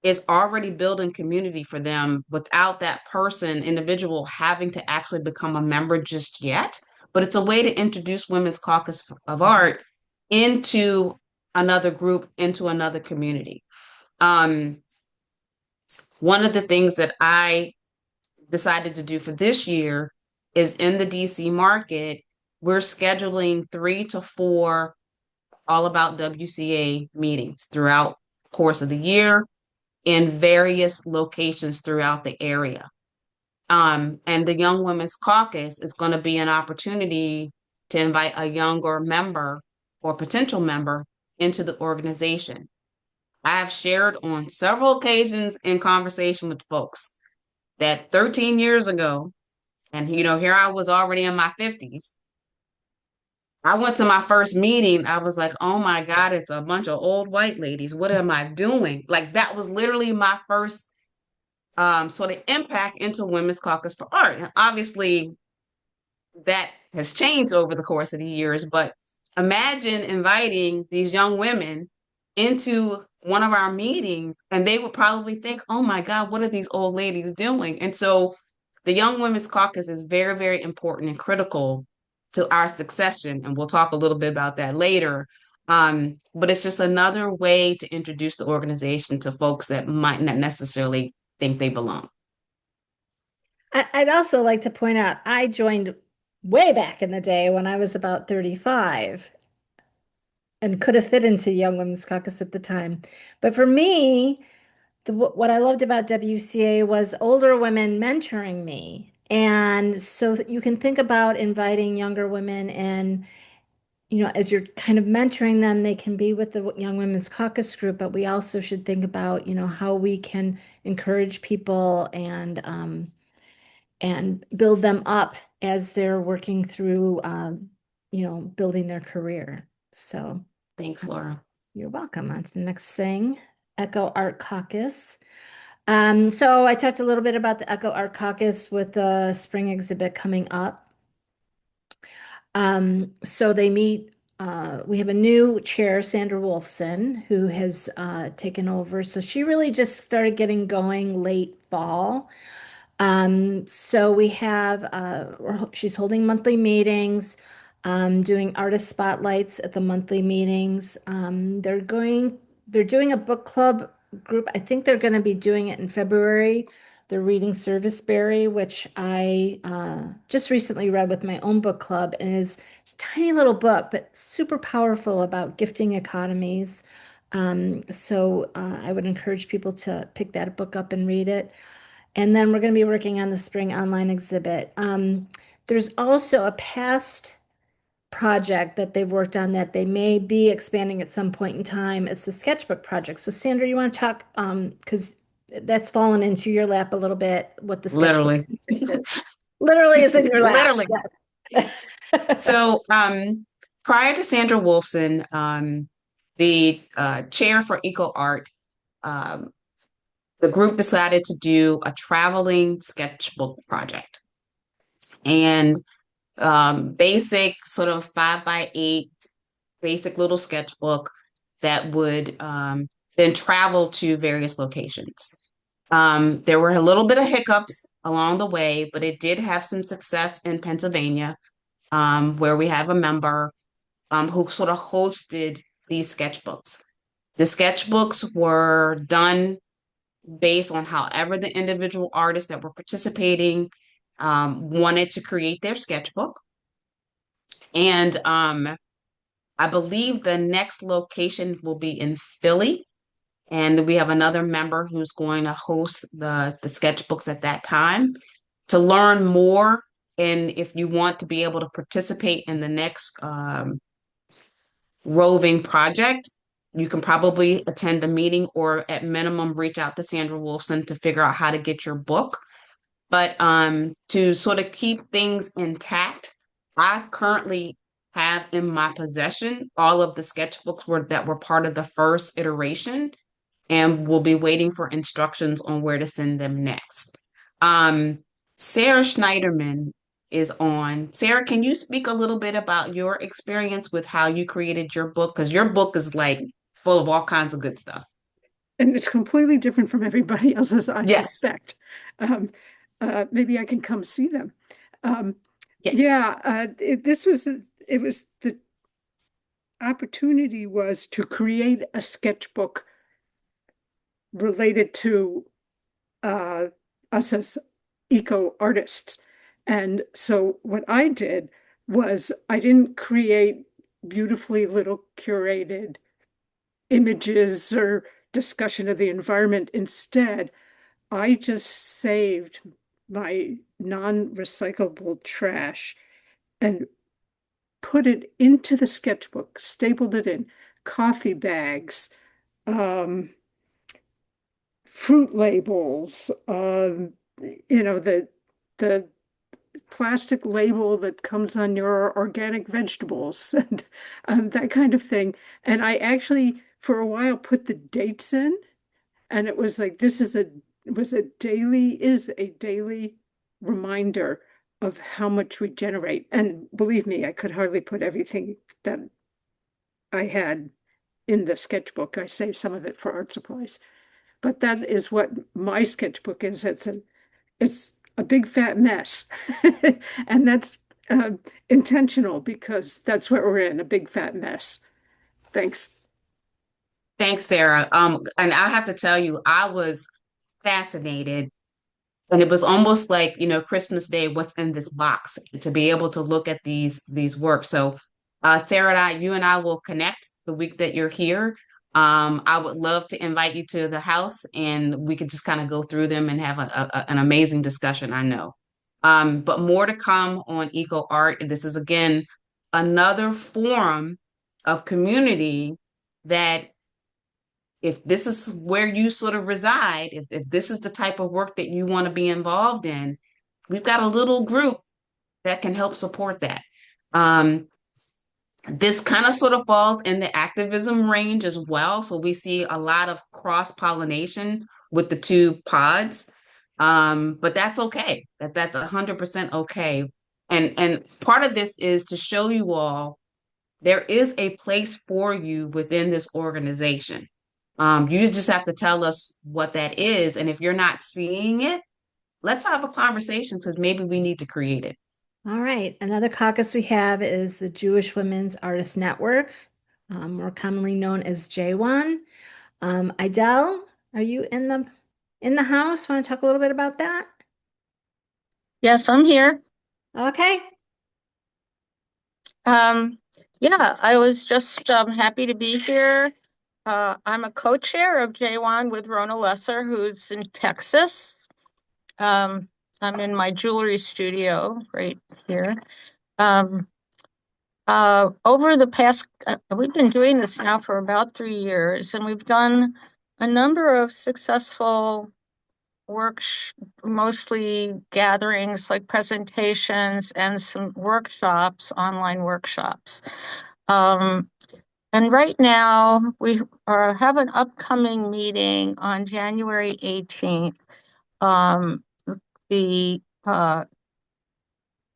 is already building community for them without that individual having to actually become a member just yet. But it's a way to introduce Women's Caucus of Art into another group, into another community. One of the things that I decided to do for this year is in the DC market, we're scheduling 3 to 4 all about WCA meetings throughout the course of the year in various locations throughout the area. And the Young Women's Caucus is going to be an opportunity to invite a younger member or potential member into the organization. I have shared on several occasions in conversation with folks that 13 years ago, and here I was already in my 50s. I went to my first meeting. I was like, oh my God, it's a bunch of old white ladies. What am I doing? Like that was literally my first sort of impact into Women's Caucus for Art. And obviously, that has changed over the course of the years, but imagine inviting these young women into one of our meetings and they would probably think, oh my God, what are these old ladies doing? And so the Young Women's Caucus is very, very important and critical to our succession. And we'll talk a little bit about that later. But it's just another way to introduce the organization to folks that might not necessarily think they belong. I'd also like to point out, I joined way back in the day when I was about 35 and could have fit into Young Women's Caucus at the time. But for me, what I loved about WCA was older women mentoring me. And so you can think about inviting younger women and, as you're kind of mentoring them, they can be with the Young Women's Caucus group, but we also should think about, how we can encourage people and build them up as they're working through, building their career. So Thanks, Laura. you're welcome. On to the next thing, Echo Art Caucus. So I talked a little bit about the Echo Art Caucus with the spring exhibit coming up. So they meet, we have a new chair, Sandra Wolfson, who has taken over. So she really just started getting going late fall. So we have, she's holding monthly meetings, doing artist spotlights at the monthly meetings. They're doing a book club group. I think they're going to be doing it in February. They're reading Serviceberry, which I just recently read with my own book club, and is a tiny little book, but super powerful about gifting economies. So I would encourage people to pick that book up and read it. And then we're going to be working on the spring online exhibit. There's also a past project that they've worked on that they may be expanding at some point in time. It's the sketchbook project. So Sandra, you want to talk, because that's fallen into your lap a little bit, what the sketchbook Literally. is. Literally is in your lap. Literally. Yes. So prior to Sandra Wolfson, the chair for Eco Art, the group decided to do a traveling sketchbook project. And basic sort of 5x8 basic little sketchbook that would then travel to various locations. There were a little bit of hiccups along the way, but it did have some success in Pennsylvania, where we have a member who sort of hosted these sketchbooks. The sketchbooks were done based on however the individual artists that were participating wanted to create their sketchbook. And I believe the next location will be in Philly. And we have another member who's going to host the sketchbooks at that time. To learn more, and if you want to be able to participate in the next roving project, you can probably attend the meeting or at minimum reach out to Sandra Wilson to figure out how to get your book. But to sort of keep things intact, I currently have in my possession all of the sketchbooks that were part of the first iteration, and we'll be waiting for instructions on where to send them next. Sarah Schneiderman is on. Sarah, can you speak a little bit about your experience with how you created your book? Because your book is like full of all kinds of good stuff. And it's completely different from everybody else's, I Yes. suspect. Maybe I can come see them. Yes. Yeah, it was the opportunity was to create a sketchbook related to us as eco artists. And so what I did was I didn't create beautifully little curated images or discussion of the environment. Instead, I just saved my non-recyclable trash and put it into the sketchbook, stapled it in coffee bags, um, fruit labels, the plastic label that comes on your organic vegetables and that kind of thing. And I actually, for a while, put the dates in, and it was like is a daily reminder of how much we generate. And believe me, I could hardly put everything that I had in the sketchbook. I saved some of it for art supplies. But that is what my sketchbook is. It's a big fat mess. And that's intentional because that's what we're in, a big fat mess. Thanks. Thanks, Sarah. And I have to tell you, I was fascinated. And it was almost like, Christmas Day, what's in this box, to be able to look at these works. So Sarah you and I will connect the week that you're here. I would love to invite you to the house and we could just kind of go through them and have an amazing discussion, I know. But more to come on eco art. This is again another forum of community that if this is where you sort of reside, if this is the type of work that you want to be involved in, we've got a little group that can help support that. This kind of sort of falls in the activism range as well. So we see a lot of cross-pollination with the two pods. But that's okay. That's 100% okay. And part of this is to show you all there is a place for you within this organization. You just have to tell us what that is. And if you're not seeing it, let's have a conversation because maybe we need to create it. All right. Another caucus we have is the Jewish Women's Artists Network, more commonly known as J1. Idel, are you in the house? Want to talk a little bit about that? Yes, I'm here. Okay. Yeah, I was just happy to be here. I'm a co-chair of J1 with Rona Lesser, who's in Texas. I'm in my jewelry studio right here. Over the past, we've been doing this now for about 3 years, and we've done a number of successful mostly gatherings like presentations and some workshops, online workshops. And right now we have an upcoming meeting on January 18th. The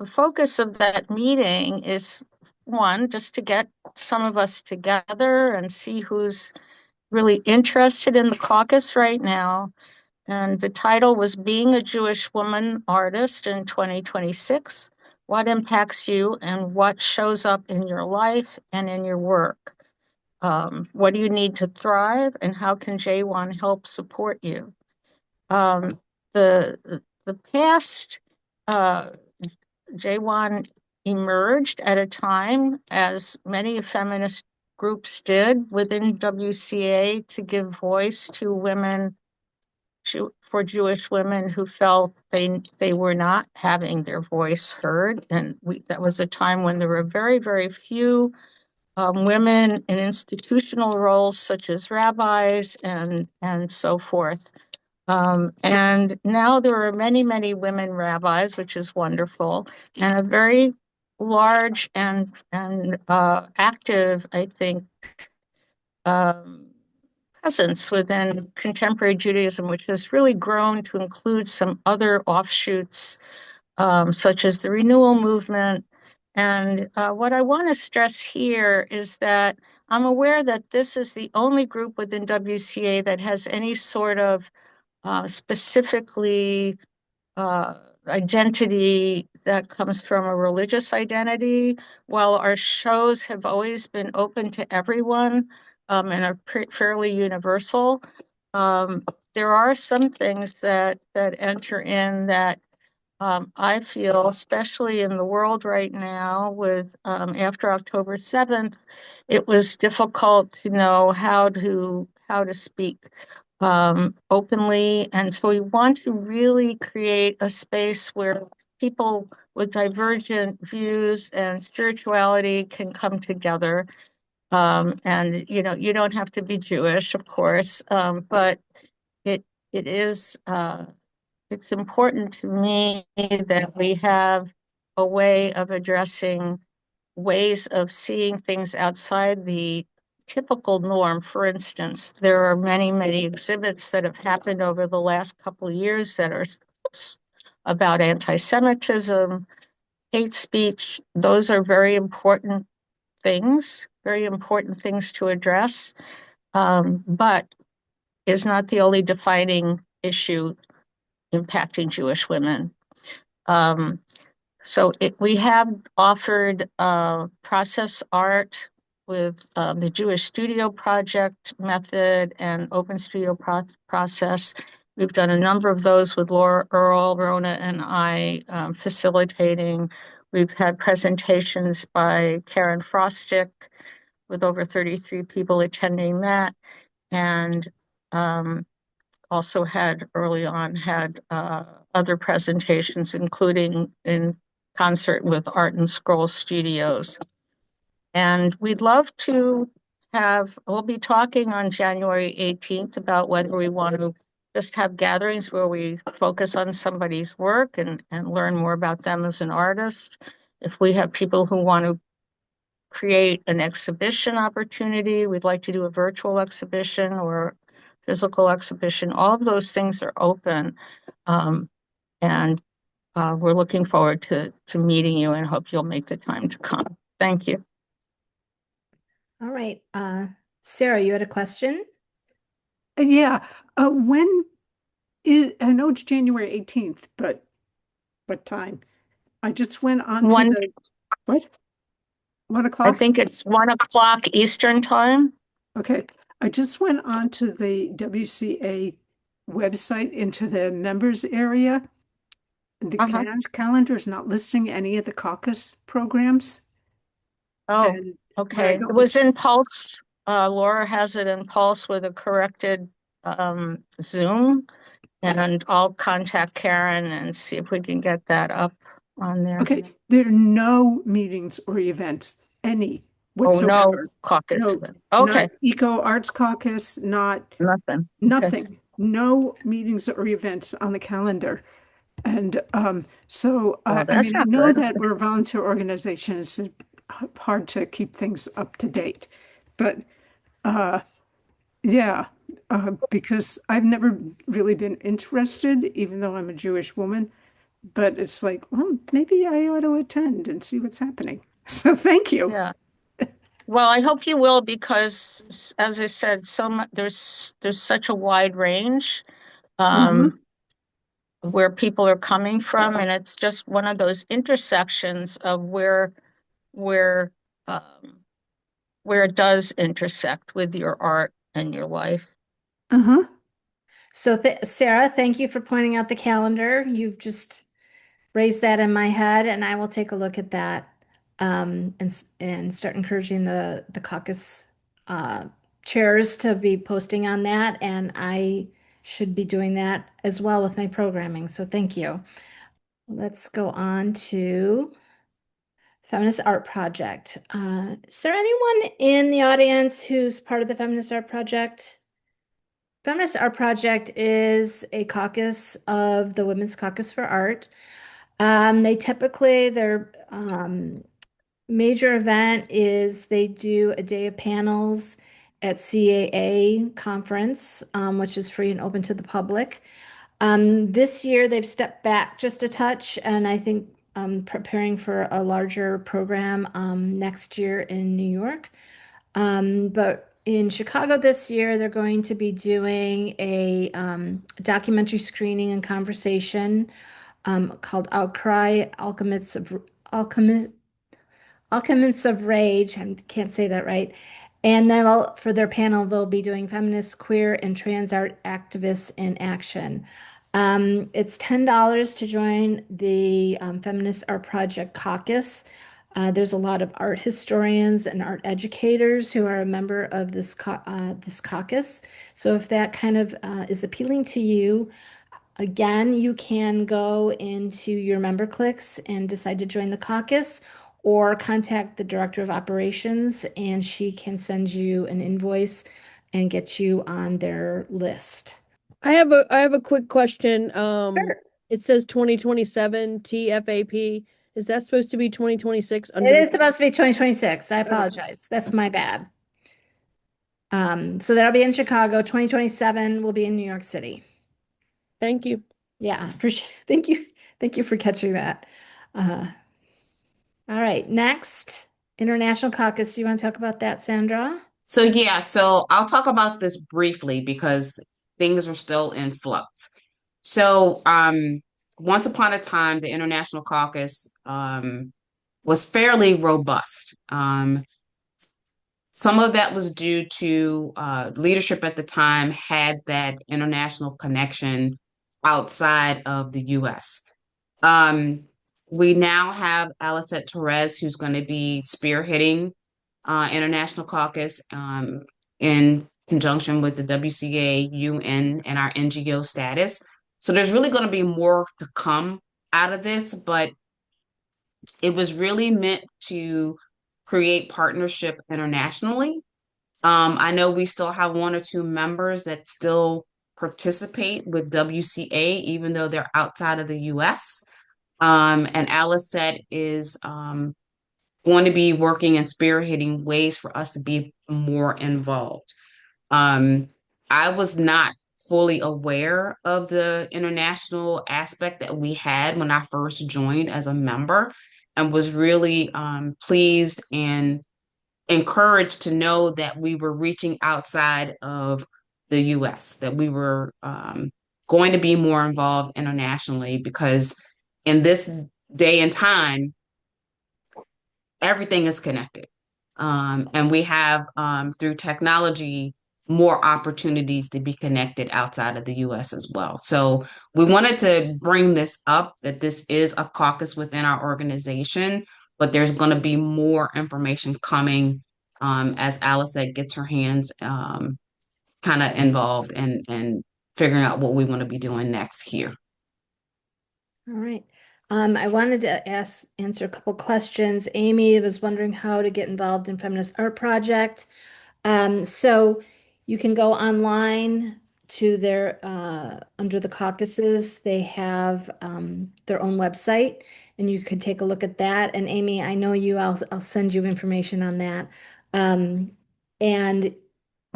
focus of that meeting is one, just to get some of us together and see who's really interested in the caucus right now. And the title was Being a Jewish Woman Artist in 2026, What Impacts You and What Shows Up in Your Life and in Your Work? What do you need to thrive and how can J1 help support you? The past J1 emerged at a time, as many feminist groups did within WCA, to give voice to women, for Jewish women who felt they were not having their voice heard. And that was a time when there were very, very few women in institutional roles such as rabbis and so forth. And now there are many, many women rabbis, which is wonderful, and a very large and active, I think, um, presence within contemporary Judaism, which has really grown to include some other offshoots, such as the renewal movement. And what I want to stress here is that I'm aware that this is the only group within WCA that has any sort of specifically identity that comes from a religious identity, while our shows have always been open to everyone and are fairly universal. There are some things that enter in that I feel, especially in the world right now, with after October 7th, it was difficult to know how to speak openly. And so we want to really create a space where people with divergent views and spirituality can come together. And you don't have to be Jewish, of course, but it it is it's important to me that we have a way of addressing ways of seeing things outside the typical norm. For instance, there are many, many exhibits that have happened over the last couple of years that are about anti-Semitism, hate speech. Those are very important things to address, but is not the only defining issue impacting Jewish women. So we have offered process art with the Jewish Studio Project method and Open Studio process. We've done a number of those with Laura Earl, Rona, and I facilitating. We've had presentations by Karen Frostick with over 33 people attending that. And also had early on had other presentations, including in concert with Art and Scroll Studios. And we'd love to we'll be talking on January 18th about whether we want to just have gatherings where we focus on somebody's work and learn more about them as an artist. If we have people who want to create an exhibition opportunity, we'd like to do a virtual exhibition or physical exhibition. All of those things are open. And we're looking forward to meeting you and hope you'll make the time to come. Thank you. All right. Sarah, you had a question? Yeah. I know it's January 18th, but what time? I just went on to the, what? 1 I o'clock? think it's 1 o'clock Eastern time. Okay. I just went on to the WCA website into the members area. The calendar is not listing any of the caucus programs. Oh, And okay. It was in Pulse. Laura has it in Pulse with a corrected Zoom. And I'll contact Karen and see if we can get that up on there. Okay. There are no meetings or events, any whatsoever. Oh, no caucus. No, okay. not Eco Arts Caucus, Nothing. nothing. Okay. No meetings or events on the calendar. And so Well, I that's mean, I not know good. that we're a volunteer organization. It's hard to keep things up to date. But yeah, because I've never really been interested, even though I'm a Jewish woman. But it's like, well, maybe I ought to attend and see what's happening. So thank you. Yeah. Well, I hope you will because, as I said, there's such a wide range where people are coming from, and it's just one of those intersections of where it does intersect with your art and your life. So Sarah, thank you for pointing out the calendar. You've just raise that in my head, and I will take a look at that, and start encouraging the caucus uh, chairs to be posting on that, and I should be doing that as well with my programming. So thank you. Let's go on to Feminist Art Project. Is there anyone in the audience who's part of the Feminist Art Project? Feminist Art Project is a caucus of the Women's Caucus for Art. Their major event is they do a day of panels at CAA conference, which is free and open to the public. This year they've stepped back just a touch, and I think preparing for a larger program next year in New York. But in Chicago this year, they're going to be doing a documentary screening and conversation called Outcry, Alchemists of Rage. I can't say that right. And then for their panel, they'll be doing feminist, queer, and trans art activists in action. It's $10 to join the Feminist Art Project Caucus. There's a lot of art historians and art educators who are a member of this caucus. So if that kind of is appealing to you, again, you can go into your member clicks and decide to join the caucus, or contact the director of operations and she can send you an invoice and get you on their list. I have a quick question. Sure. It says 2027 TFAP. Is that supposed to be 2026 It is supposed to be 2026. I apologize. That's my bad. So that'll be in Chicago. 2027 will be in New York City. Thank you. Yeah, appreciate. Thank you. Thank you for catching that. All right, next, International Caucus. Do you want to talk about that, Sandra? So yeah, so I'll talk about this briefly because things are still in flux. So once upon a time, the International Caucus was fairly robust. Some of that was due to leadership at the time had that international connection outside of the US. Um, we now have Alicet Torres, who's going to be spearheading International Caucus in conjunction with the WCA, UN, and our NGO status. So there's really going to be more to come out of this, but it was really meant to create partnership internationally. I know we still have one or two members that still participate with WCA, even though they're outside of the US. And Alicet is going to be working and spearheading ways for us to be more involved. I was not fully aware of the international aspect that we had when I first joined as a member, and was really pleased and encouraged to know that we were reaching outside of the US, that we were going to be more involved internationally, because in this day and time, everything is connected. And we have, through technology, more opportunities to be connected outside of the US as well. So we wanted to bring this up, that this is a caucus within our organization, but there's going to be more information coming as Alicet gets her hands kind of involved and figuring out what we want to be doing next here. All right. I wanted to answer a couple questions. Amy was wondering how to get involved in Feminist Art Project. So you can go online to their under the caucuses. They have their own website, and you could take a look at that. And Amy, I know you. I'll send you information on that. And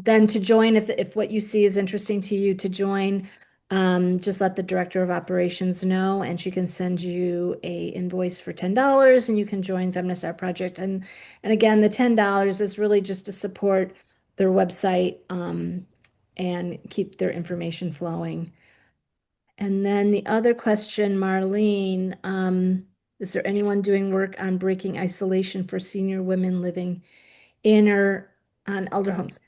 then to join, if what you see is interesting to you, to join. Just let the director of operations know, and she can send you a invoice for $10, and you can join Feminist Art Project. And again, the $10 is really just to support their website and keep their information flowing. And then the other question, Marlene, is there anyone doing work on breaking isolation for senior women living in or on elder homes?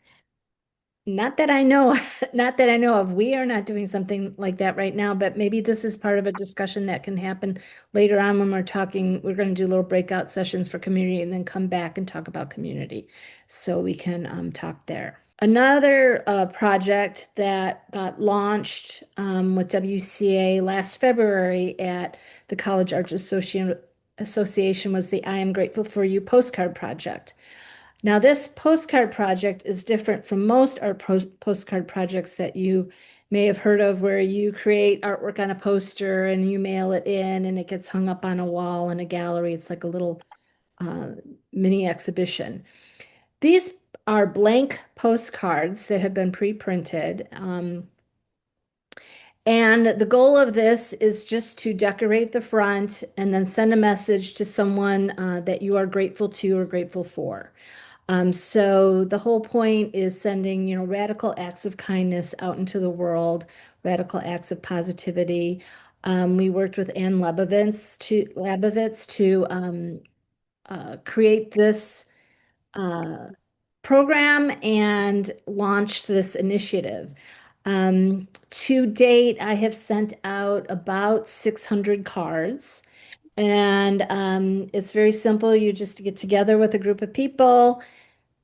Not that I know, not that I know of. We are not doing something like that right now, but maybe this is part of a discussion that can happen later on when we're talking. We're going to do little breakout sessions for community and then come back and talk about community. So we can talk there. Another project that got launched with WCA last February at the College Arts Association was the I Am Grateful for You postcard project. Now, this postcard project is different from most art postcard projects that you may have heard of, where you create artwork on a poster and you mail it in and it gets hung up on a wall in a gallery. It's like a little uh, mini exhibition. These are blank postcards that have been pre-printed. And the goal of this is just to decorate the front and then send a message to someone that you are grateful to or grateful for. So the whole point is sending, radical acts of kindness out into the world, radical acts of positivity. We worked with Ann Lebovitz to create this uh, program and launch this initiative. To date, I have sent out about 600 cards. And it's very simple. You just get together with a group of people.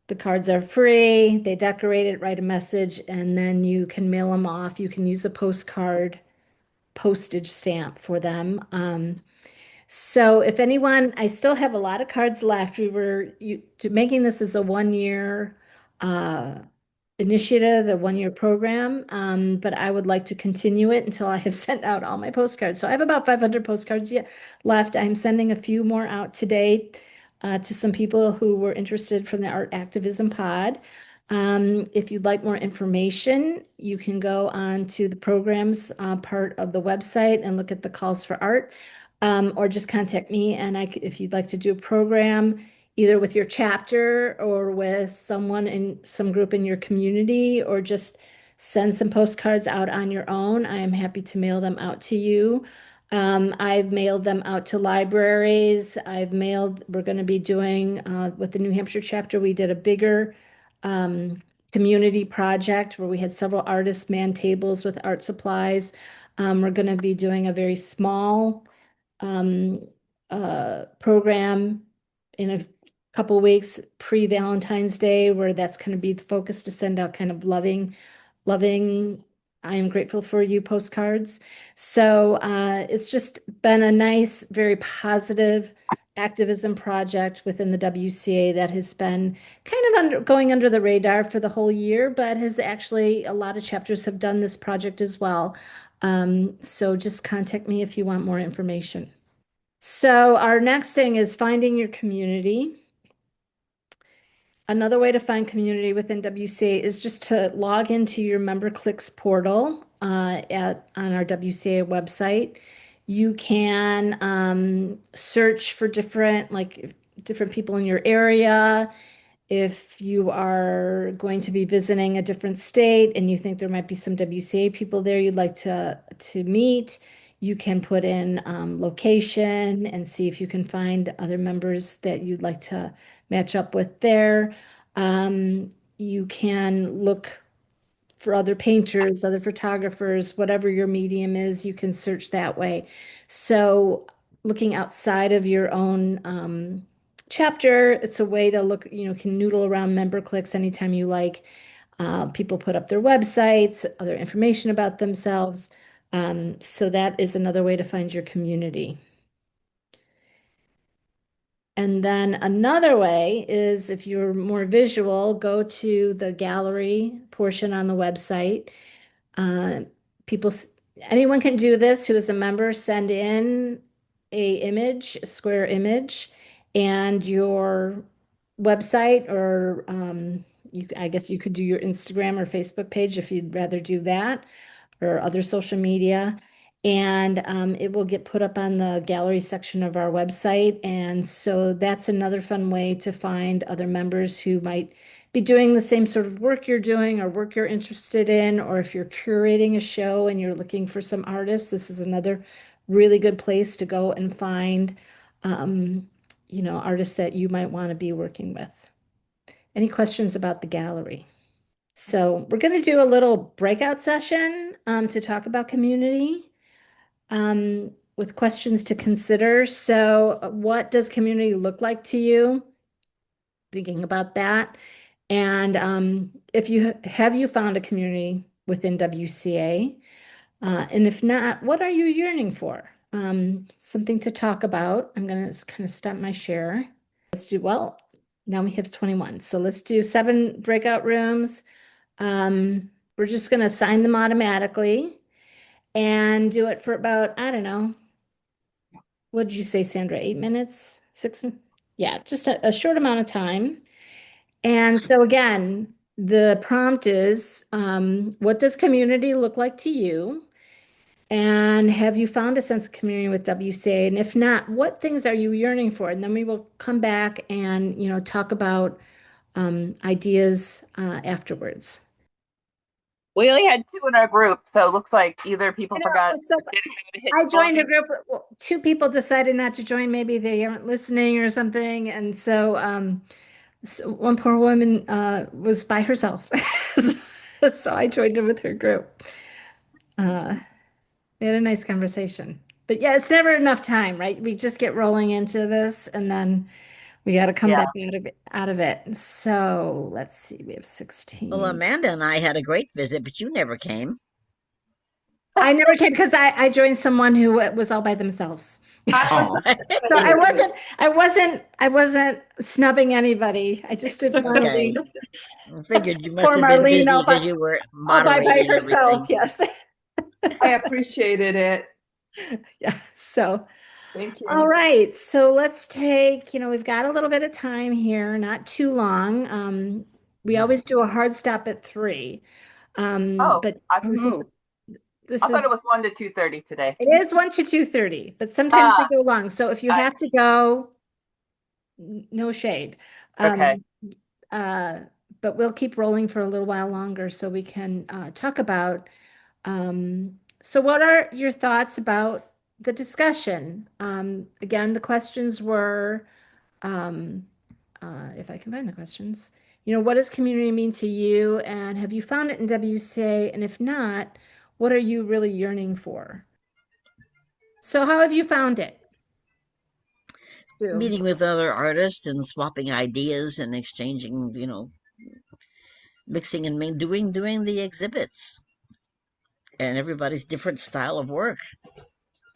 The cards are free. They decorate it, write a message, and then you can mail them off. You can use a postcard postage stamp for them. So if anyone, I still have a lot of cards left. Making this as a 1 year uh, initiative, a 1 year program, but I would like to continue it until I have sent out all my postcards. So I have about 500 postcards yet left. I'm sending a few more out today to some people who were interested from the Art Activism Pod. If you'd like more information, you can go on to the programs part of the website and look at the calls for art, or just contact me. And if you'd like to do a program, either with your chapter or with someone in some group in your community, or just send some postcards out on your own, I am happy to mail them out to you. I've mailed them out to libraries. We're going to be doing, with the New Hampshire chapter, we did a bigger um, community project where we had several artists man tables with art supplies. We're going to be doing a very small um, program in a couple weeks pre-Valentine's Day, where that's going to be the focus, to send out kind of loving, I am grateful for you postcards. So it's just been a nice, very positive activism project within the WCA that has been kind of going under the radar for the whole year, but has actually, a lot of chapters have done this project as well. So just contact me if you want more information. So our next thing is finding your community. Another way to find community within WCA is just to log into your member clicks portal on our WCA website. You can search for different people in your area. If you are going to be visiting a different state and you think there might be some WCA people there you'd like to meet, you can put in location and see if you can find other members that you'd like to match up with there. You can look for other painters, other photographers, whatever your medium is, you can search that way. So looking outside of your own chapter, it's a way to look, can noodle around member clicks anytime you like. People put up their websites, other information about themselves. So that is another way to find your community. And then another way is, if you're more visual, go to the gallery portion on the website. Uh, people, anyone can do this who is a member. Send in a square image, and your website, or I guess you could do your Instagram or Facebook page if you'd rather do that, or other social media. And it will get put up on the gallery section of our website. And so that's another fun way to find other members who might be doing the same sort of work you're doing, or work you're interested in, or if you're curating a show and you're looking for some artists, this is another really good place to go and find, artists that you might want to be working with. Any questions about the gallery? So we're going to do a little breakout session to talk about community with questions to consider. So what does community look like to you? Thinking about that. And if you have you found a community within WCA? And if not, what are you yearning for? Something to talk about. I'm going to kind of stop my share. Let's do, well, now we have 21. So let's do 7 breakout rooms. We're just going to assign them automatically and do it for about, I don't know, what did you say, Sandra? 8 minutes? 6? Yeah, just a short amount of time. And so again, the prompt is, what does community look like to you? And have you found a sense of community with WCA? And if not, what things are you yearning for? And then we will come back and, talk about ideas afterwards. We only had 2 in our group, so it looks like either people You forgot know, so didn't know to hit I joined a join. group. Well, 2 people decided not to join. Maybe they aren't listening or something. And so one poor woman was by herself. So I joined in with her group. We had a nice conversation. But yeah, it's never enough time, right? We just get rolling into this and then we got to come Yeah. back out of it. So let's see, we have Well, 16. Amanda and I had a great visit, but you never came. I never came because I joined someone who was all by themselves. Oh, So I wasn't snubbing anybody. I just didn't want to okay. be I figured you must poor have been Marlene busy because you were all by moderating herself. everything. Yes. I appreciated it. Yeah. So, Thank all you. right. So let's take, we've got a little bit of time here, not too long. We always do a hard stop at 3. Oh, But I this is this thought is it was 1 to 2:30 today. it is 1 to 2:30, but sometimes we Ah, go long. So if you I have to go, no shade. okay. Um, uh, but we'll keep rolling for a little while longer so we can talk about. So what are your thoughts about the discussion? Again, the questions were, um, if I can find the questions, what does community mean to you? And have you found it in WCA? And if not, what are you really yearning for? So how have you found it? Sue? Meeting with other artists and swapping ideas and exchanging, mixing and doing the exhibits and everybody's different style of work.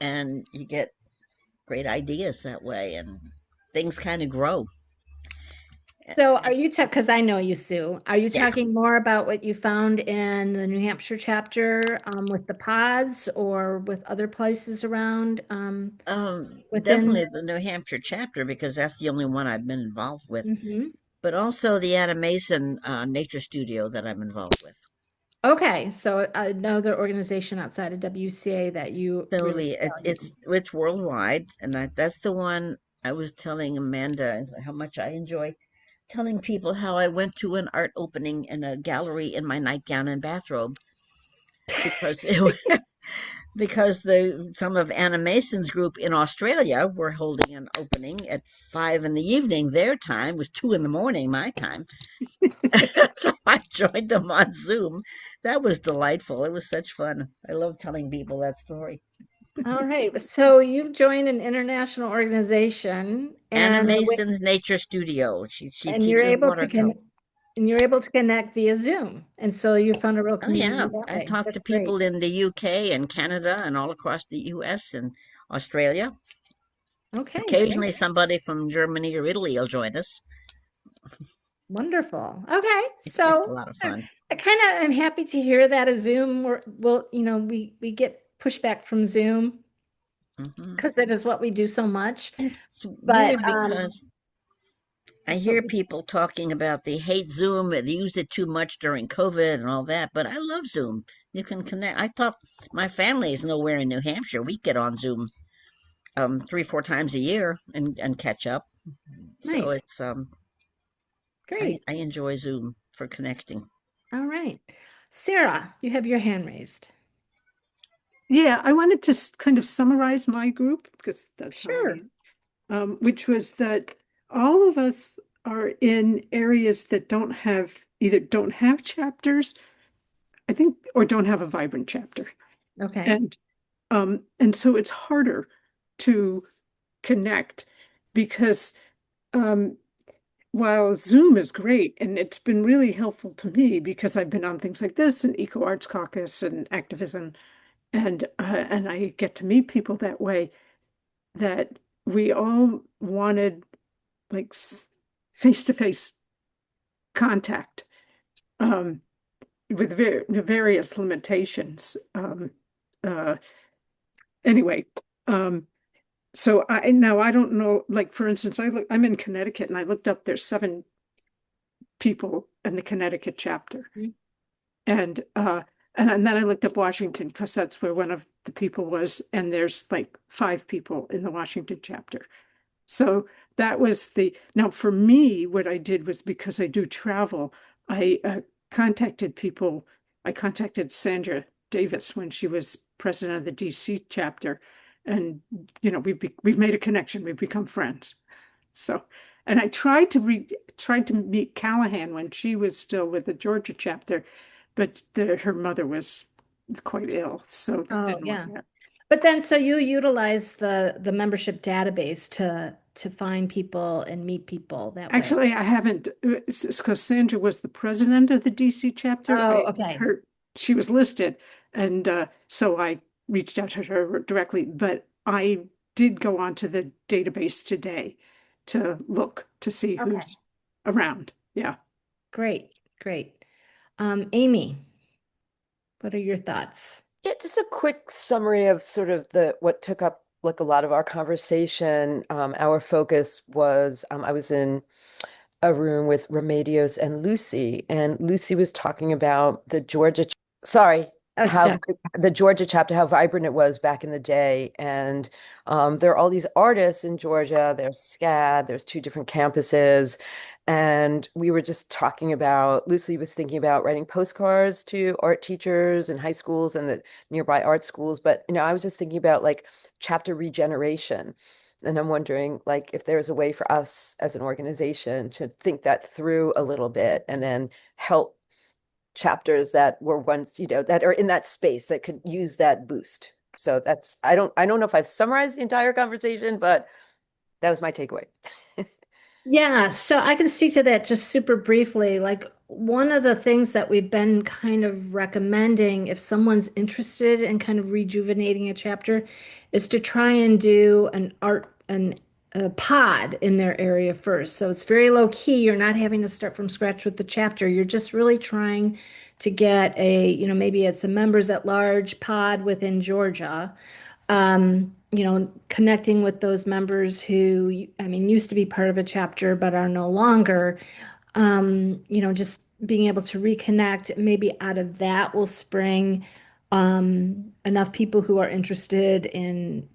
And you get great ideas that way and things kind of grow. So are you talking, because I know you, Sue, are you Yeah. talking more about what you found in the New Hampshire chapter with the pods or with other places around within? Definitely the New Hampshire chapter because that's the only one I've been involved with, Mhm. but also the Anna Mason Nature Studio that I'm involved with. Okay, so another organization outside of WCA that you really Totally, value. it's worldwide, and that's the one I was telling Amanda how much I enjoy telling people how I went to an art opening in a gallery in my nightgown and bathrobe because because some of Anna Mason's group in Australia were holding an opening at 5 in the evening. Their time was 2 in the morning, my time. So I joined them on Zoom. That was delightful. It was such fun. I love telling people that story. All right, so you've joined an international organization Anna and Mason's Nature Studio. She and you're teaches able to watercolor. connect via Zoom. And so you found a real Oh yeah, community that I way. talk to That's great. people in the UK and Canada and all across the US and Australia. Okay, great. Occasionally somebody from Germany or Italy will join us. Wonderful. Okay, It's a so lot of I, fun. I kind of am happy to hear that a Zoom will, we get pushback from Zoom Hmm. because it is what we do so much. It's But weird because I but hear people talking about they hate Zoom, they used it too much during COVID and all that, but I love Zoom. You can connect. My family is nowhere in New Hampshire. We get on Zoom 3, 4 times a year and catch up. So nice, it's great. I enjoy Zoom for connecting. All right, Sarah, you have your hand raised. Yeah, I wanted to kind of summarize my group because that's how Sure. which was that all of us are in areas that don't have either don't have chapters, I think, or don't have a vibrant chapter. Okay. And so it's harder to connect because while Zoom is great and it's been really helpful to me because I've been on things like this and Eco Arts Caucus and activism, and I get to meet people that way, that we all wanted like face-to-face contact with various limitations. Uh, anyway, so I don't know, like for instance, I'm in Connecticut and I looked up, there's 7 people in the Connecticut chapter. Mm-hmm. And then I looked up Washington because that's where one of the people was, and there's like 5 people in the Washington chapter. So that was now for me, what I did was, because I do travel, I contacted people. I contacted Sandra Davis when she was president of the DC chapter. And, we've made a connection. We've become friends. So, and I tried to meet Callahan when she was still with the Georgia chapter, but her mother was quite ill, so that didn't work out. But then, so you utilize the membership database to find people and meet people that way. Actually, I haven't. It's because Sandra was the president of the DC chapter. Oh, okay. She was listed, and so I reached out to her directly. But I did go onto the database today to look to see who's around. Yeah. Great. Amy, what are your thoughts? Yeah, just a quick summary of sort of what took up like a lot of our conversation. Our focus was I was in a room with Remedios and Lucy was talking about the Georgia, how the Georgia chapter, how vibrant it was back in the day. And there are all these artists in Georgia. There's SCAD, there's 2 different campuses. And we were just talking about, Lucy was thinking about writing postcards to art teachers in high schools and the nearby art schools. But, I was just thinking about like chapter regeneration. And I'm wondering like if there's a way for us as an organization to think that through a little bit and then help chapters that were once, that are in that space that could use that boost. So that's, I don't know if I've summarized the entire conversation, but that was my takeaway. Yeah, so I can speak to that just super briefly. Like one of the things that we've been kind of recommending if someone's interested in kind of rejuvenating a chapter is to try and do a pod in their area first. So it's very low key. You're not having to start from scratch with the chapter. You're just really trying to get maybe it's a members at large pod within Georgia. Connecting with those members who, used to be part of a chapter but are no longer, just being able to reconnect. Maybe out of that will spring enough people who are interested in,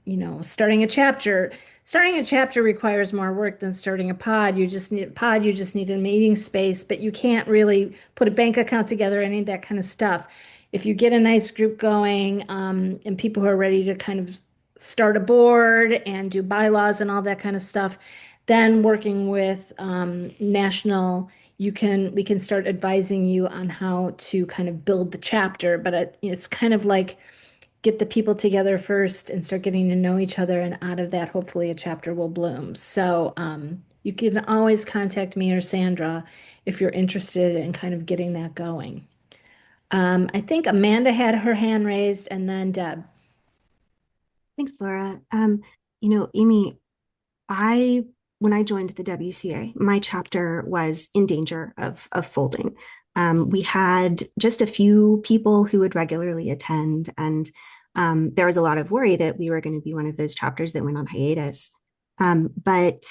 starting a chapter. Starting a chapter requires more work than starting a pod. You just need a meeting space, but you can't really put a bank account together, any of that kind of stuff. If you get a nice group going, and people who are ready to kind of start a board and do bylaws and all that kind of stuff, then working with national, we can start advising you on how to kind of build the chapter. But it's kind of like get the people together first and start getting to know each other, and out of that, hopefully a chapter will bloom. So you can always contact me or Sandra if you're interested in kind of getting that going. I think Amanda had her hand raised, and then Deb. Thanks, Laura. Amy, when I joined the WCA, my chapter was in danger of folding. We had just a few people who would regularly attend, and there was a lot of worry that we were going to be one of those chapters that went on hiatus. But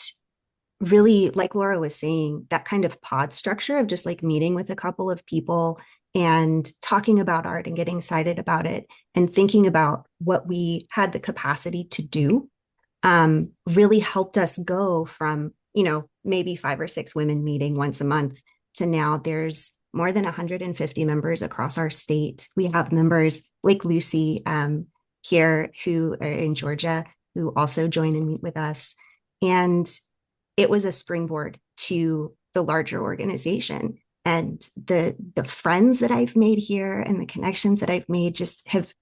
really, like Laura was saying, that kind of pod structure of just like meeting with a couple of people and talking about art and getting excited about it and thinking about what we had the capacity to do really helped us go from, maybe 5 or 6 women meeting once a month to now there's more than 150 members across our state. We have members like Lucy here who are in Georgia who also join and meet with us. And it was a springboard to the larger organization. And the friends that I've made here and the connections that I've made just have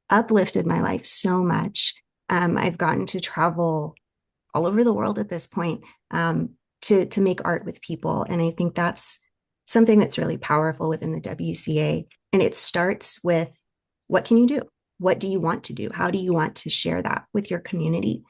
uplifted my life so much. I've gotten to travel all over the world at this point, to make art with people, and I think that's something that's really powerful within the WCA. And it starts with, what can you do? What do you want to do? How do you want to share that with your community?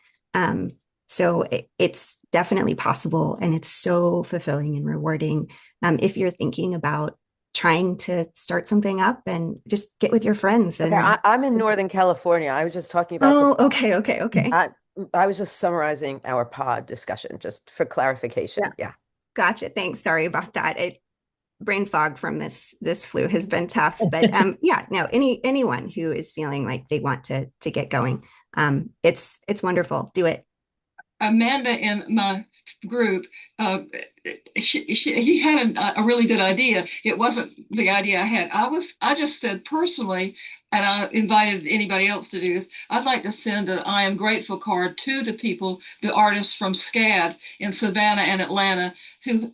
So it's definitely possible, and it's so fulfilling and rewarding, if you're thinking about trying to start something up, and just get with your friends. Okay, And I'm in Northern California. I was just talking about oh, okay. I was just summarizing our pod discussion just for clarification. Yeah. Gotcha. Thanks. Sorry about that. Brain fog from this flu has been tough, but yeah, no, anyone who is feeling like they want to get going, it's wonderful. Do it. Amanda in my group, he had a really good idea. It wasn't the idea I had. I just said personally, and I invited anybody else to do this. I'd like to send an I am grateful card to the people, the artists from SCAD in Savannah and Atlanta who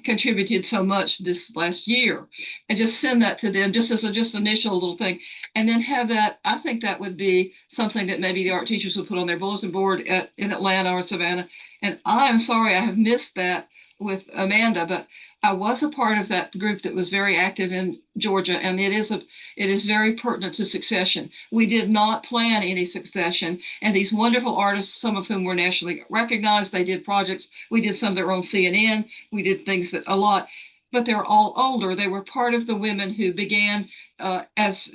contributed so much this last year, and just send that to them just as a just initial little thing, and then have that. I think that would be something that maybe the art teachers would put on their bulletin board in Atlanta or Savannah. And I am sorry I have missed that with Amanda, but I was a part of that group that was very active in Georgia, and it is very pertinent to succession. We did not plan any succession, and these wonderful artists, some of whom were nationally recognized, they did projects. We did some that were on CNN. We did things that a lot, but they're all older. They were part of the women who began as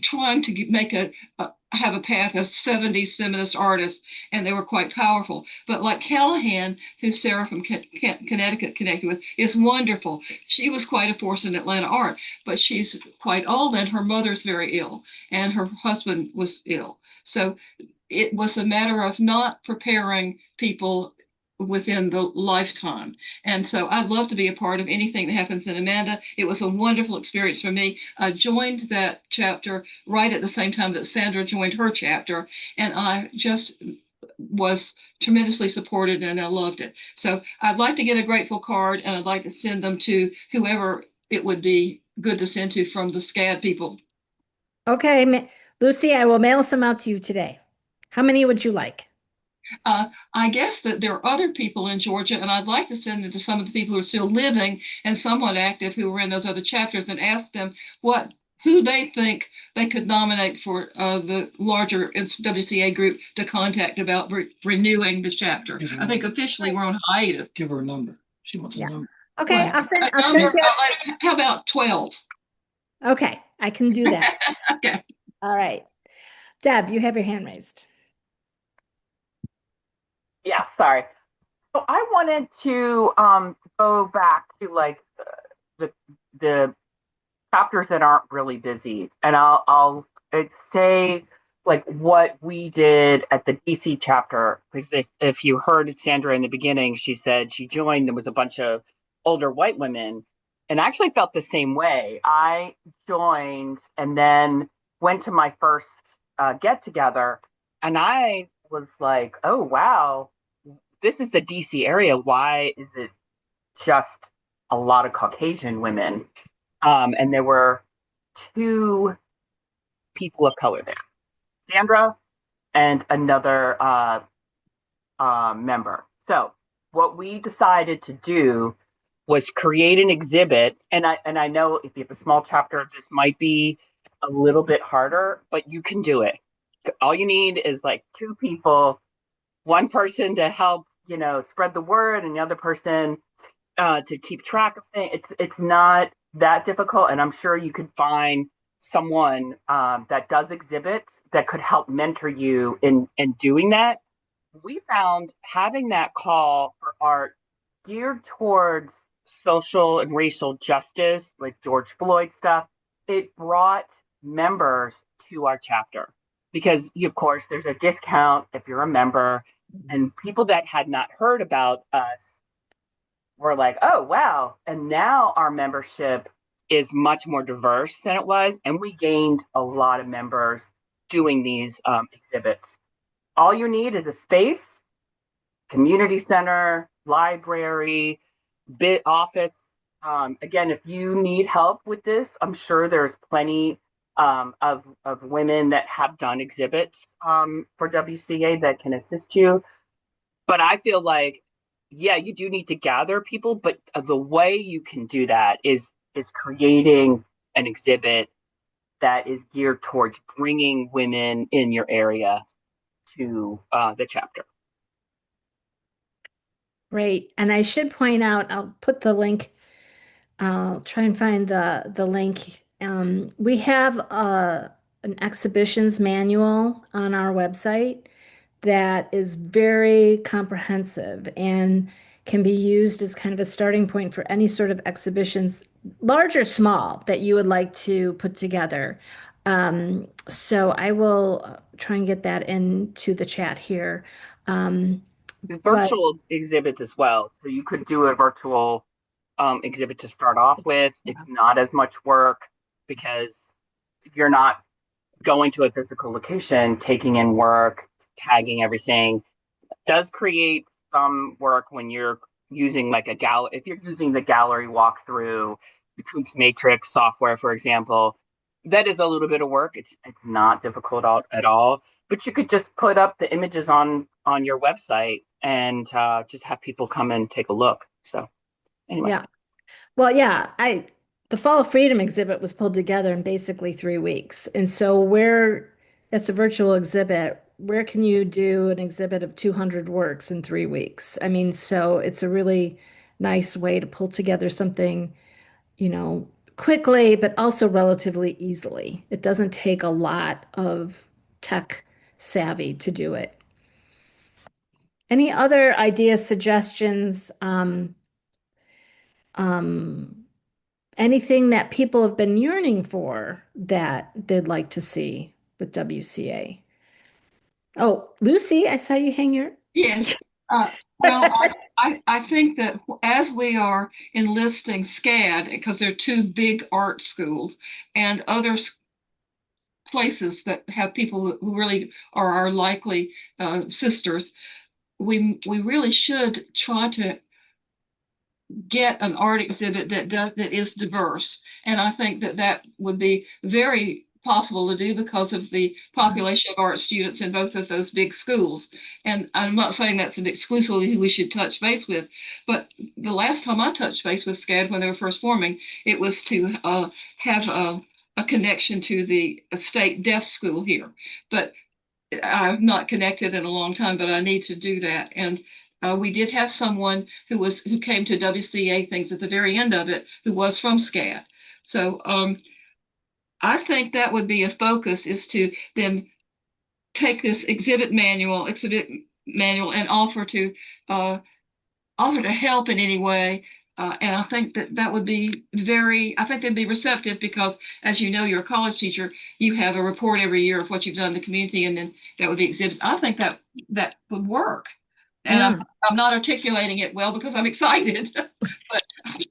trying to make have a path as 70s feminist artists, and they were quite powerful. But like Callahan, who Sarah from Connecticut connected with, is wonderful. She was quite a force in Atlanta art, but she's quite old, and her mother's very ill, and her husband was ill. So it was a matter of not preparing people within the lifetime. And so I'd love to be a part of anything that happens in Amanda. It was a wonderful experience for me. I joined that chapter right at the same time that Sandra joined her chapter, and I just was tremendously supported, and I loved it. So I'd like to get a grateful card, and I'd like to send them to whoever it would be good to send to from the SCAD people. Okay, Lucy, I will mail some out to you today. How many would you like? I guess that there are other people in Georgia, and I'd like to send them to some of the people who are still living and somewhat active who were in those other chapters, and ask them who they think they could nominate for the larger WCA group to contact about renewing this chapter. I think officially we're on hiatus. Give her a number. She wants a number. Okay, Well, I'll send you. How about 12? Okay, I can do that. Okay. All right. Deb, you have your hand raised. Yeah, sorry. So I wanted to go back to like the chapters that aren't really busy, and I'll say like what we did at the DC chapter. Because if you heard Sandra in the beginning, she said she joined. There was a bunch of older white women, and I actually felt the same way. I joined and then went to my first get together, and I was like, oh wow, this is the DC area. Why is it just a lot of Caucasian women? And there were two people of color there, Sandra and another member. So what we decided to do was create an exhibit. And I know if you have a small chapter, this might be a little bit harder, but you can do it. All you need is like two people, one person to help, spread the word, and the other person to keep track of things. It's not that difficult, and I'm sure you could find someone that does exhibits that could help mentor you in doing that. We found having that call for art geared towards social and racial justice, like George Floyd stuff, it brought members to our chapter, because of course there's a discount if you're a member, and people that had not heard about us were like, oh wow. And now our membership is much more diverse than it was, and we gained a lot of members doing these exhibits. All you need is a space, community center, library, office, Again, if you need help with this, I'm sure there's plenty of women that have done exhibits for WCA that can assist you. But I feel like, yeah, you do need to gather people, but the way you can do that is creating an exhibit that is geared towards bringing women in your area to the chapter. Great. And I should point out, I'll put the link, I'll try and find the link. We have an exhibitions manual on our website that is very comprehensive and can be used as kind of a starting point for any sort of exhibitions, large or small, that you would like to put together. So I will try and get that into the chat here. Um, but Virtual exhibits as well. So you could do a virtual exhibit to start off with. It's not as much work because you're not going to a physical location, taking in work, tagging everything. It does create some work when you're using like a gallery. If you're using the gallery walkthrough, the Kunst Matrix software, for example, that is a little bit of work. It's not difficult at all. But you could just put up the images on your website and just have people come and take a look. So anyway. yeah. Well, yeah, the Fall of Freedom exhibit was pulled together in basically 3 weeks. And so where it's a virtual exhibit, where can you do an exhibit of 200 works in 3 weeks? I mean, so it's a really nice way to pull together something, quickly, but also relatively easily. It doesn't take a lot of tech savvy to do it. Any other ideas, suggestions, um, anything that people have been yearning for that they'd like to see with WCA? Oh, Lucy, I saw you hang your. Yes. Well, I think that as we are enlisting SCAD, because they're two big art schools, and other places that have people who really are our likely sisters, we really should try to get an art exhibit that is diverse, and I think that would be very possible to do because of the population of art students in both of those big schools. And I'm not saying that's an exclusively who we should touch base with, but the last time I touched base with SCAD when they were first forming, it was to have a connection to the state deaf school here. But I've not connected in a long time, but I need to do that. And we did have someone who came to WCA things at the very end of it who was from SCAD. So I think that would be a focus, is to then take this exhibit manual, and offer to help in any way. And I think that would be I think they'd be receptive because, as you know, you're a college teacher, you have a report every year of what you've done in the community, and then that would be exhibits. I think that would work. And I'm not articulating it well because I'm excited, but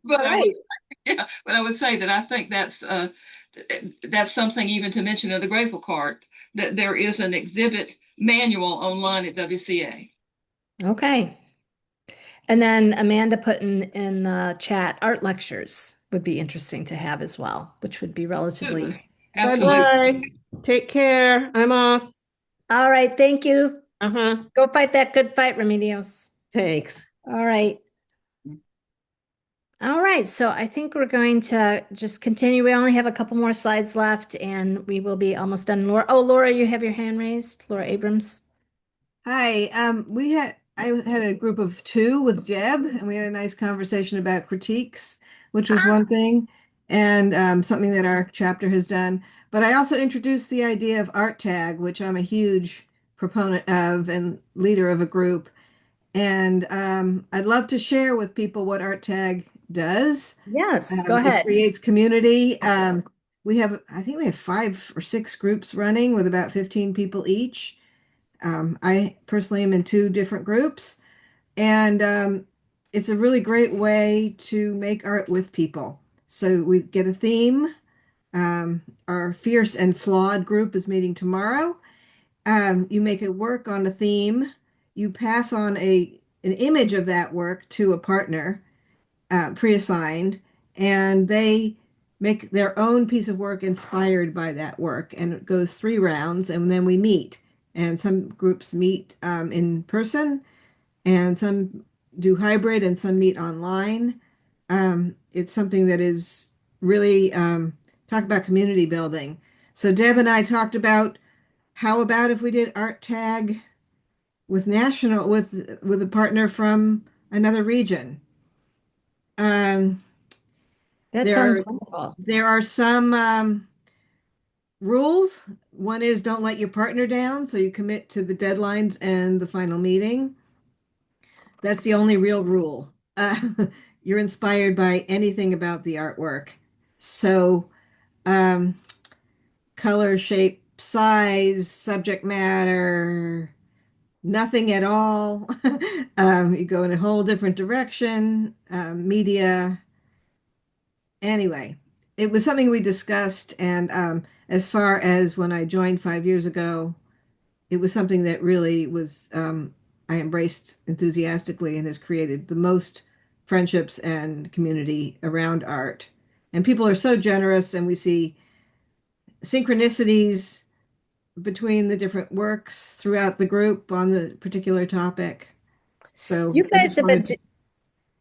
Right. but I would say that I think that's something even to mention in the Grateful card, that there is an exhibit manual online at WCA. Okay. And then Amanda put in the chat, art lectures would be interesting to have as well, which would be relatively. Absolutely. Bye-bye. Take care. I'm off. All right. Thank you. Uh-huh. Go fight that good fight, Remedios. Thanks. All right. All right. So I think we're going to just continue. We only have a couple more slides left and we will be almost done. Laura, you have your hand raised. Laura Abrams. Hi. I had a group of two with Deb, and we had a nice conversation about critiques, which was one thing, and something that our chapter has done. But I also introduced the idea of art tag, which I'm a huge proponent of and leader of a group. And I'd love to share with people what art tag does. Yes, go It ahead. creates community. I think we have 5 or 6 groups running with about 15 people each. I personally am in 2 different groups, and it's a really great way to make art with people. So we get a theme. Our Fierce and Flawed group is meeting tomorrow. You make a work on a theme. You pass on an image of that work to a partner, pre-assigned, and they make their own piece of work inspired by that work. And it goes 3 rounds, and then we meet. And some groups meet in person, and some do hybrid, and some meet online. It's something that is really talk about community building. So Deb and I talked about how about if we did art tag with national with a partner from another region. Um, That there sounds are wonderful. there are some rules. One is don't let your partner down, so you commit to the deadlines and the final meeting. That's the only real rule. You're inspired by anything about the artwork. So, um, color, shape, size, subject matter, nothing at all. You go in a whole different direction. Media. Anyway, it was something we discussed. And as far as when I joined 5 years ago, it was something that really was I embraced enthusiastically and has created the most friendships and community around art. And people are so generous, and we see synchronicities between the different works throughout the group on the particular topic. So You I guys just have been wanted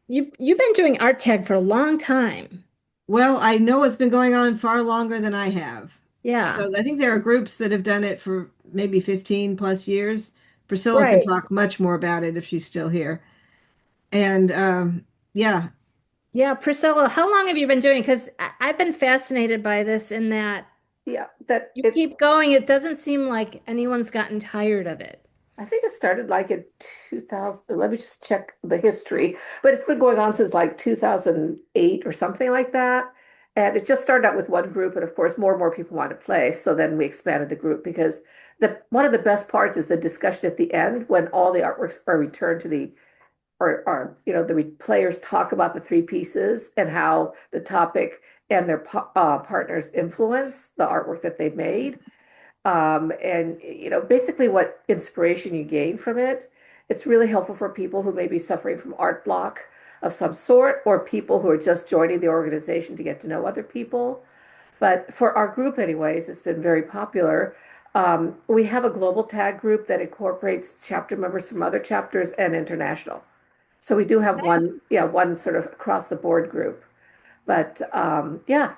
to, you've been doing art tag for a long time. well, I know it's been going on far longer than I have. Yeah. So I think there are groups that have done it for maybe 15 plus years. Priscilla can Right. talk much more about it if she's still here. And yeah, Yeah, Priscilla, how long have you been doing? Because I've been fascinated by this in that Yeah, that you it's keep going. It doesn't seem like anyone's gotten tired of it. I think it started like in 2000. Let me just check the history, but it's been going on since like 2008 or something like that. And it just started out with one group, and of course, more and more people wanted to play. So then we expanded the group because the one of the best parts is the discussion at the end when all the artworks are returned to the or the players talk about the three pieces and how the topic and their partners influence the artwork that they made. And basically what inspiration you gain from it. It's really helpful for people who may be suffering from art block of some sort, or people who are just joining the organization to get to know other people. But for our group, anyways, it's been very popular. We have a global tag group that incorporates chapter members from other chapters and international. So we do have one, yeah, one sort of across the board group. But yeah,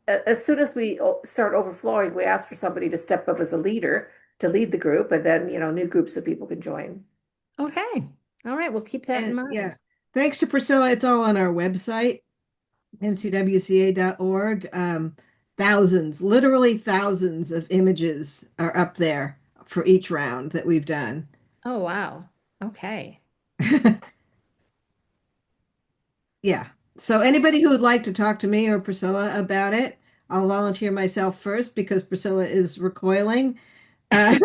as soon as we start overflowing, we ask for somebody to step up as a leader to lead the group, and then, new groups of people can join. Okay. All right. We'll keep that in and mind. yeah, thanks to Priscilla, it's all on our website, ncwca.org. Thousands, literally thousands of images are up there for each round that we've done. Oh, wow. Okay. Yeah. So anybody who would like to talk to me or Priscilla about it, I'll volunteer myself first because Priscilla is recoiling uh,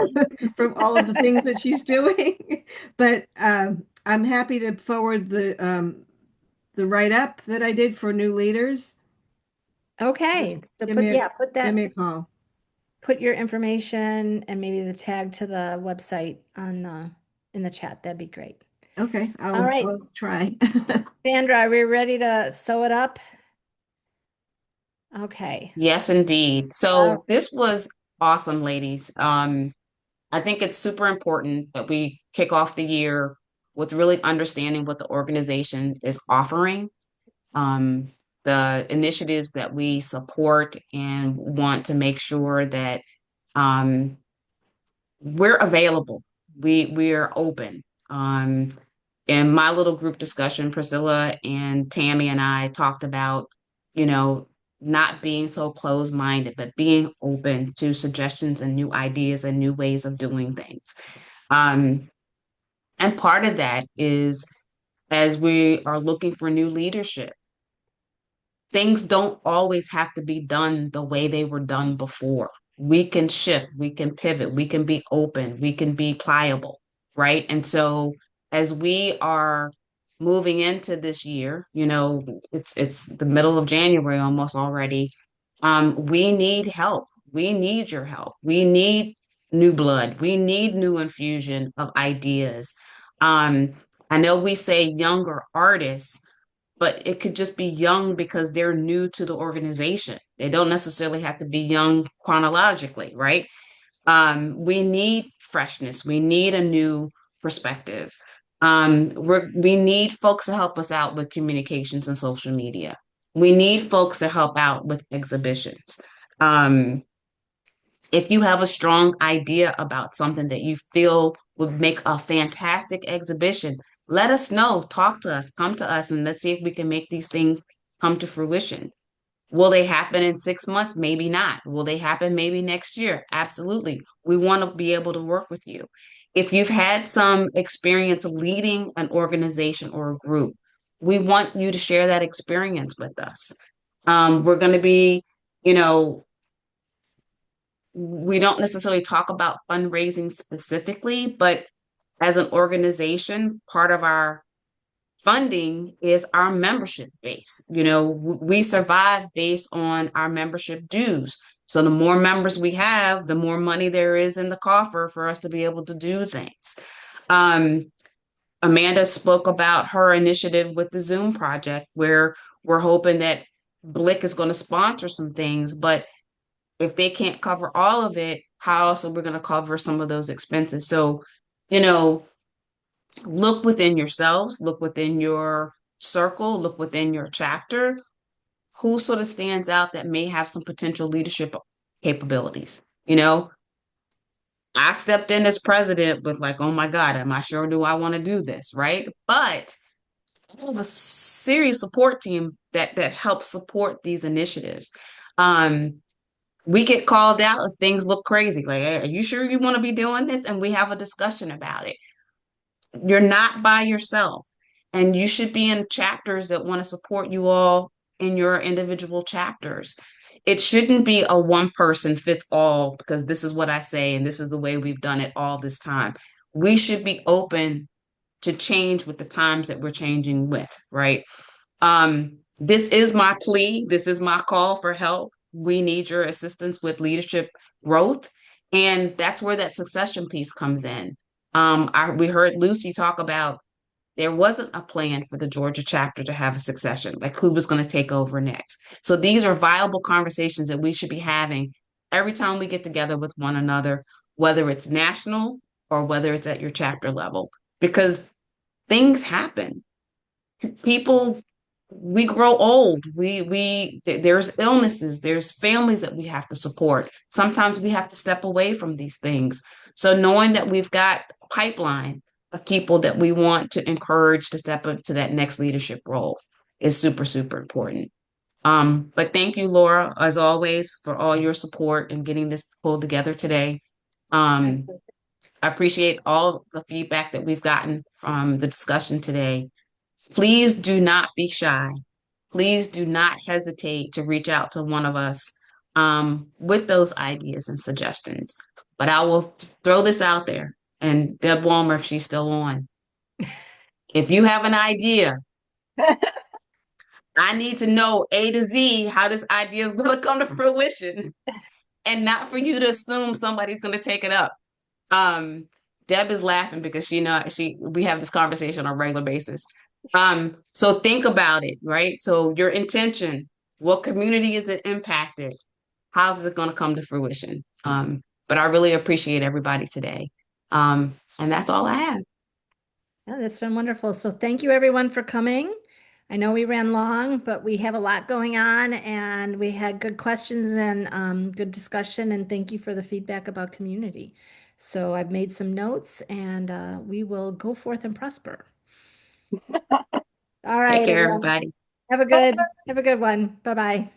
from all of the things that she's doing. But I'm happy to forward the write-up that I did for new leaders. Just Okay. So give me a put give that, me a call. put your information and maybe the tag to the website on in the chat. That'd be great. Okay, All right. I'll try. Sandra, are we ready to sew it up? Okay. Yes, indeed. Uh, So this was awesome, ladies. I think it's super important that we kick off the year with really understanding what the organization is offering, um, the initiatives that we support and want to make sure that um, we're available. We're open. In my little group discussion, Priscilla and Tammy and I talked about, you know, not being so closed-minded, but being open to suggestions and new ideas and new ways of doing things. Um, and part of that is as we are looking for new leadership, things don't always have to be done the way they were done before. We can shift, we can pivot, we can be open, we can be pliable, right? And so as we are moving into this year, it's the middle of January almost already. We need help. We need your help. We need new blood. We need new infusion of ideas. Um, I know we say younger artists, but it could just be young because they're new to the organization. They don't necessarily have to be young chronologically, right? We need freshness. We need a new perspective. We need folks to help us out with communications and social media. We need folks to help out with exhibitions. Um, if you have a strong idea about something that you feel would make a fantastic exhibition, let us know, talk to us, come to us, and let's see if we can make these things come to fruition. Will they happen in 6 months? Maybe not. Will they happen maybe next year? Absolutely. We want to be able to work with you. If you've had some experience leading an organization or a group, we want you to share that experience with us. We're going to be, you know, we don't necessarily talk about fundraising specifically, but as an organization, part of our funding is our membership base. We survive based on our membership dues. So the more members we have, the more money there is in the coffer for us to be able to do things. Um, Amanda spoke about her initiative with the Zoom project, where we're hoping that Blick is going to sponsor some things, but if they can't cover all of it, how else are we going to cover some of those expenses? So, you know, look within yourselves, look within your circle, look within your chapter. Who sort of stands out that may have some potential leadership capabilities? I stepped in as president with like, oh my God, am I sure do I want to do this, right? But I have a serious support team that helps support these initiatives. Um, we get called out if things look crazy. Like, hey, are you sure you want to be doing this? And we have a discussion about it. You're not by yourself, and you should be in chapters that want to support you all in your individual chapters. It shouldn't be a one person fits all because this is what I say and this is the way we've done it all this time. We should be open to change with the times that we're changing with, right? This is my plea. This is my call for help. We need your assistance with leadership growth. And that's where that succession piece comes in. We heard Lucy talk about there wasn't a plan for the Georgia chapter to have a succession, like who was going to take over next. So these are viable conversations that we should be having every time we get together with one another, whether it's national or whether it's at your chapter level, because things happen. People, we grow old. There's illnesses, there's families that we have to support. Sometimes we have to step away from these things. So knowing that we've got a pipeline of people that we want to encourage to step up to that next leadership role is super, super important. But thank you, Laura, as always, for all your support in getting this pulled together today. I appreciate all the feedback that we've gotten from the discussion today. Please do not be shy. Please do not hesitate to reach out to one of us with those ideas and suggestions. But I will throw this out there, and Deb Walmer, if she's still on, if you have an idea, I need to know A to Z how this idea is going to come to fruition, and not for you to assume somebody's going to take it up. Deb is laughing because we have this conversation on a regular basis. So think about it, right? So your intention, what community is it impacted? How's it going to come to fruition? But I really appreciate everybody today. And that's all I have. Yeah, that's been wonderful. So thank you everyone for coming. I know we ran long, but we have a lot going on and we had good questions and good discussion. And thank you for the feedback about community. So I've made some notes and we will go forth and prosper. All right, Take care, everyone. everybody. Have a good one. Bye-bye.